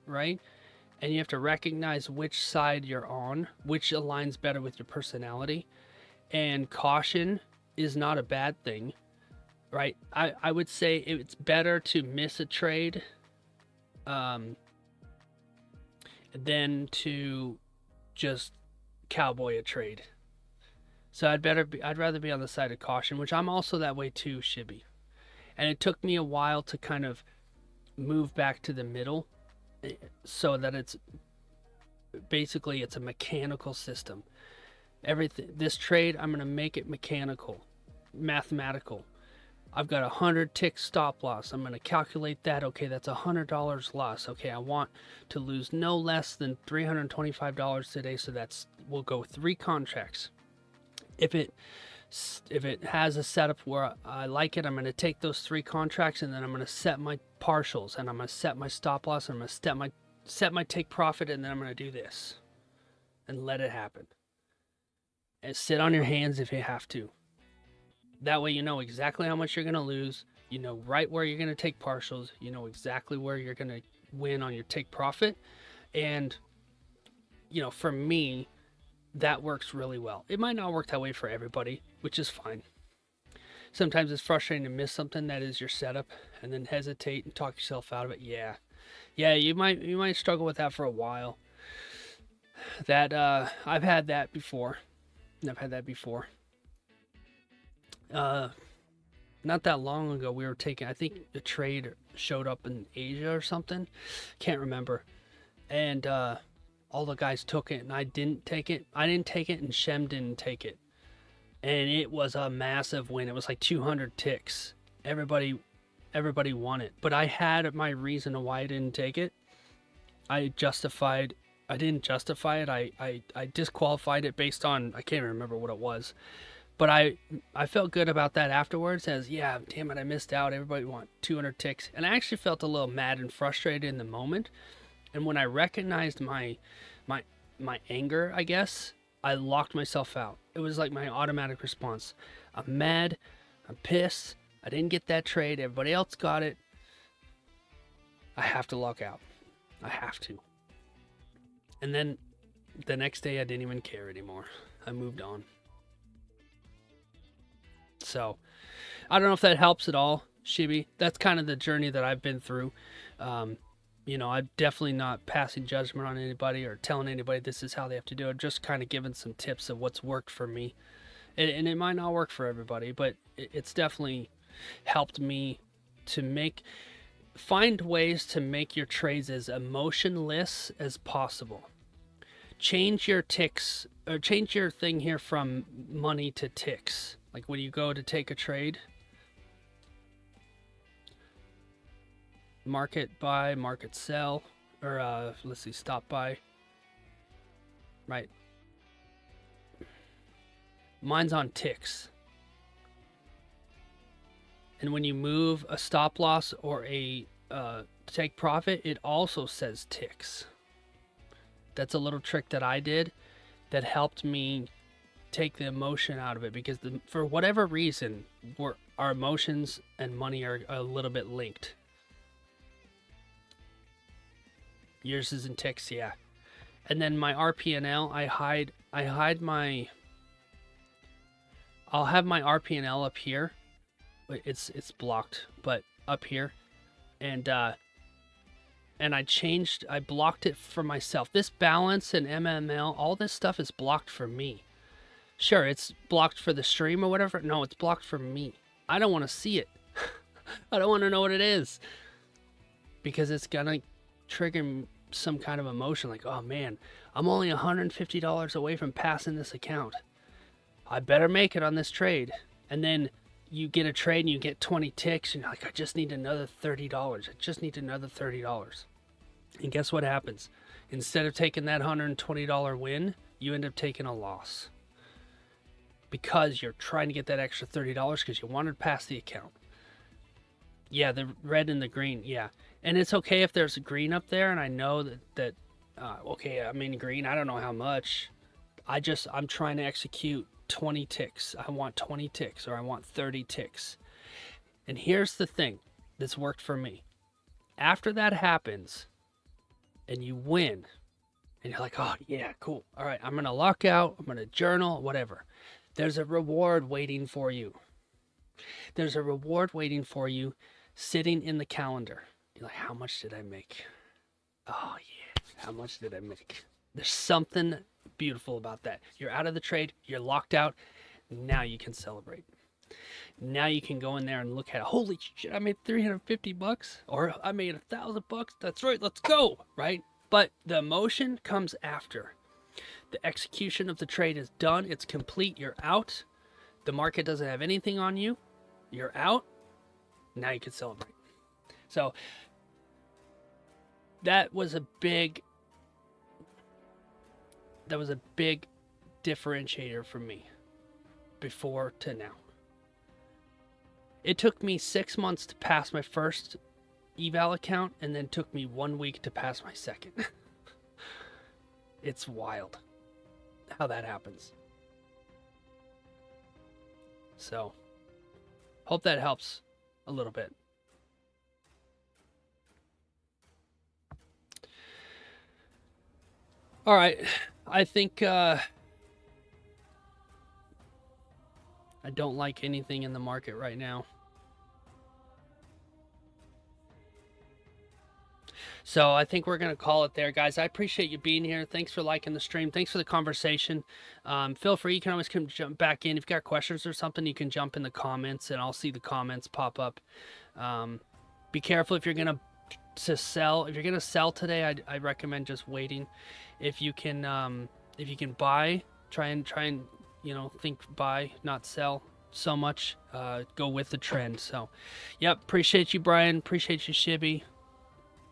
right? And you have to recognize which side you're on, which aligns better with your personality. And caution is not a bad thing, right? I would say it's better to miss a trade than to just cowboy a trade. So I'd rather be on the side of caution, which I'm also that way too, Shibby. And it took me a while to kind of move back to the middle, so that it's basically a mechanical system. Everything, this trade, I'm going to make it mechanical, mathematical. I've got 100 tick stop loss. I'm going to calculate that. Okay, that's $100 loss. Okay, I want to lose no less than $325 today, so we'll go 3 contracts. If it has a setup where I like it, I'm going to take those 3 contracts and then I'm going to set my partials and I'm going to set my stop loss and I'm going to set my take profit, and then I'm going to do this and let it happen. And sit on your hands if you have to. That way you know exactly how much you're going to lose. You know right where you're going to take partials. You know exactly where you're going to win on your take profit. And, for me, that works really well. It might not work that way for everybody, which is fine. Sometimes it's frustrating to miss something that is your setup and then hesitate and talk yourself out of it. Yeah, you might struggle with that for a while. That I've had that before. Not that long ago, we were taking, I think the trade showed up in Asia or something. Can't remember. And all the guys took it and I didn't take it. I didn't take it and Shem didn't take it. And it was a massive win. It was like 200 ticks. Everybody won it. But I had my reason why I didn't take it. I didn't justify it. I disqualified it based on, I can't remember what it was. But I felt good about that afterwards, as, yeah, damn it, I missed out. Everybody want 200 ticks. And I actually felt a little mad and frustrated in the moment. And when I recognized my anger, I guess, I locked myself out. It was like my automatic response. I'm mad. I'm pissed. I didn't get that trade. Everybody else got it. I have to lock out. I have to. And then the next day, I didn't even care anymore. I moved on. So, I don't know if that helps at all, Shibby. That's kind of the journey that I've been through. I'm definitely not passing judgment on anybody or telling anybody this is how they have to do it. Just kind of giving some tips of what's worked for me. And it might not work for everybody, but it's definitely helped me to find ways to make your trades as emotionless as possible. Change your ticks, or change your thing here from money to ticks. Like when you go to take a trade, market buy, market sell, or let's see, stop buy. Right. Mine's on ticks. And when you move a stop loss or a take profit, it also says ticks. That's a little trick that I did that helped me take the emotion out of it, because for whatever reason, our emotions and money are a little bit linked. Yours is in ticks, yeah. And then my RP&L, I'll have my RP&L up here, it's blocked, but up here, and I blocked it for myself. This balance and MML, all this stuff is blocked for me. Sure, it's blocked for the stream or whatever. No, it's blocked for me. I don't want to see it. I don't want to know what it is, because it's gonna trigger some kind of emotion like, oh man, I'm only $150 away from passing this account. I better make it on this trade. And then you get a trade and you get 20 ticks and you're like, I just need another $30. I just need another $30. And guess what happens? Instead of taking that $120 win, you end up taking a loss, because you're trying to get that extra $30 because you wanted to pass the account. Yeah, the red and the green, yeah. And it's okay if there's a green up there, and I know that okay, I'm in green, I don't know how much. I'm trying to execute 20 ticks. I want 20 ticks, or I want 30 ticks. And here's the thing that's worked for me. After that happens, and you win, and you're like, oh yeah, cool. All right, I'm gonna lock out, I'm gonna journal, whatever. There's a reward waiting for you. There's a reward waiting for you sitting in the calendar. You're like, how much did I make? Oh yeah, how much did I make? There's something beautiful about that. You're out of the trade, you're locked out. Now you can celebrate. Now you can go in there and look at it. Holy shit, I made $350, or I made $1,000. That's right, let's go, right? But the emotion comes after. The execution of the trade is done. It's complete. You're out. The market doesn't have anything on you. You're out. Now you can celebrate. So that was a big differentiator for me before to now. It took me 6 months to pass my first eval account, and then took me 1 week to pass my second. It's wild how that happens. So, hope that helps a little bit. All right, I think I don't like anything in the market right now. So I think we're going to call it there, guys. I appreciate you being here. Thanks for liking the stream. Thanks for the conversation. Feel free. You can always come jump back in. If you've got questions or something, you can jump in the comments, and I'll see the comments pop up. Be careful if you're going to sell. If you're going to sell today, I recommend just waiting. If you can buy, try and think buy, not sell so much. Go with the trend. So, yep. Appreciate you, Brian. Appreciate you, Shibby.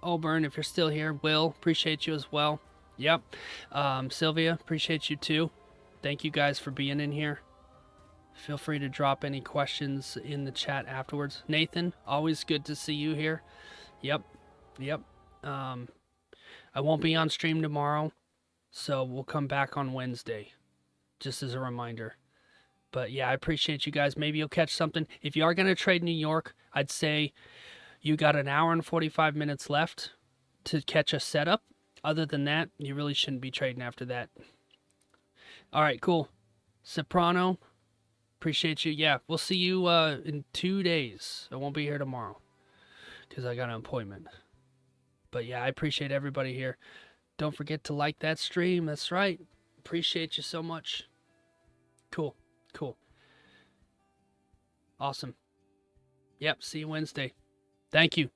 Auburn, if you're still here. Will, appreciate you as well. Yep. Sylvia, appreciate you too. Thank you guys for being in here. Feel free to drop any questions in the chat afterwards. Nathan, always good to see you here. Yep. I won't be on stream tomorrow, so we'll come back on Wednesday, just as a reminder. But yeah, I appreciate you guys. Maybe you'll catch something. If you are going to trade New York, I'd say you got an hour and 45 minutes left to catch a setup. Other than that, you really shouldn't be trading after that. All right, cool. Soprano, appreciate you. Yeah, we'll see you in 2 days. I won't be here tomorrow because I got an appointment. But yeah, I appreciate everybody here. Don't forget to like that stream. That's right. Appreciate you so much. Cool. Awesome. Yep, see you Wednesday. Thank you.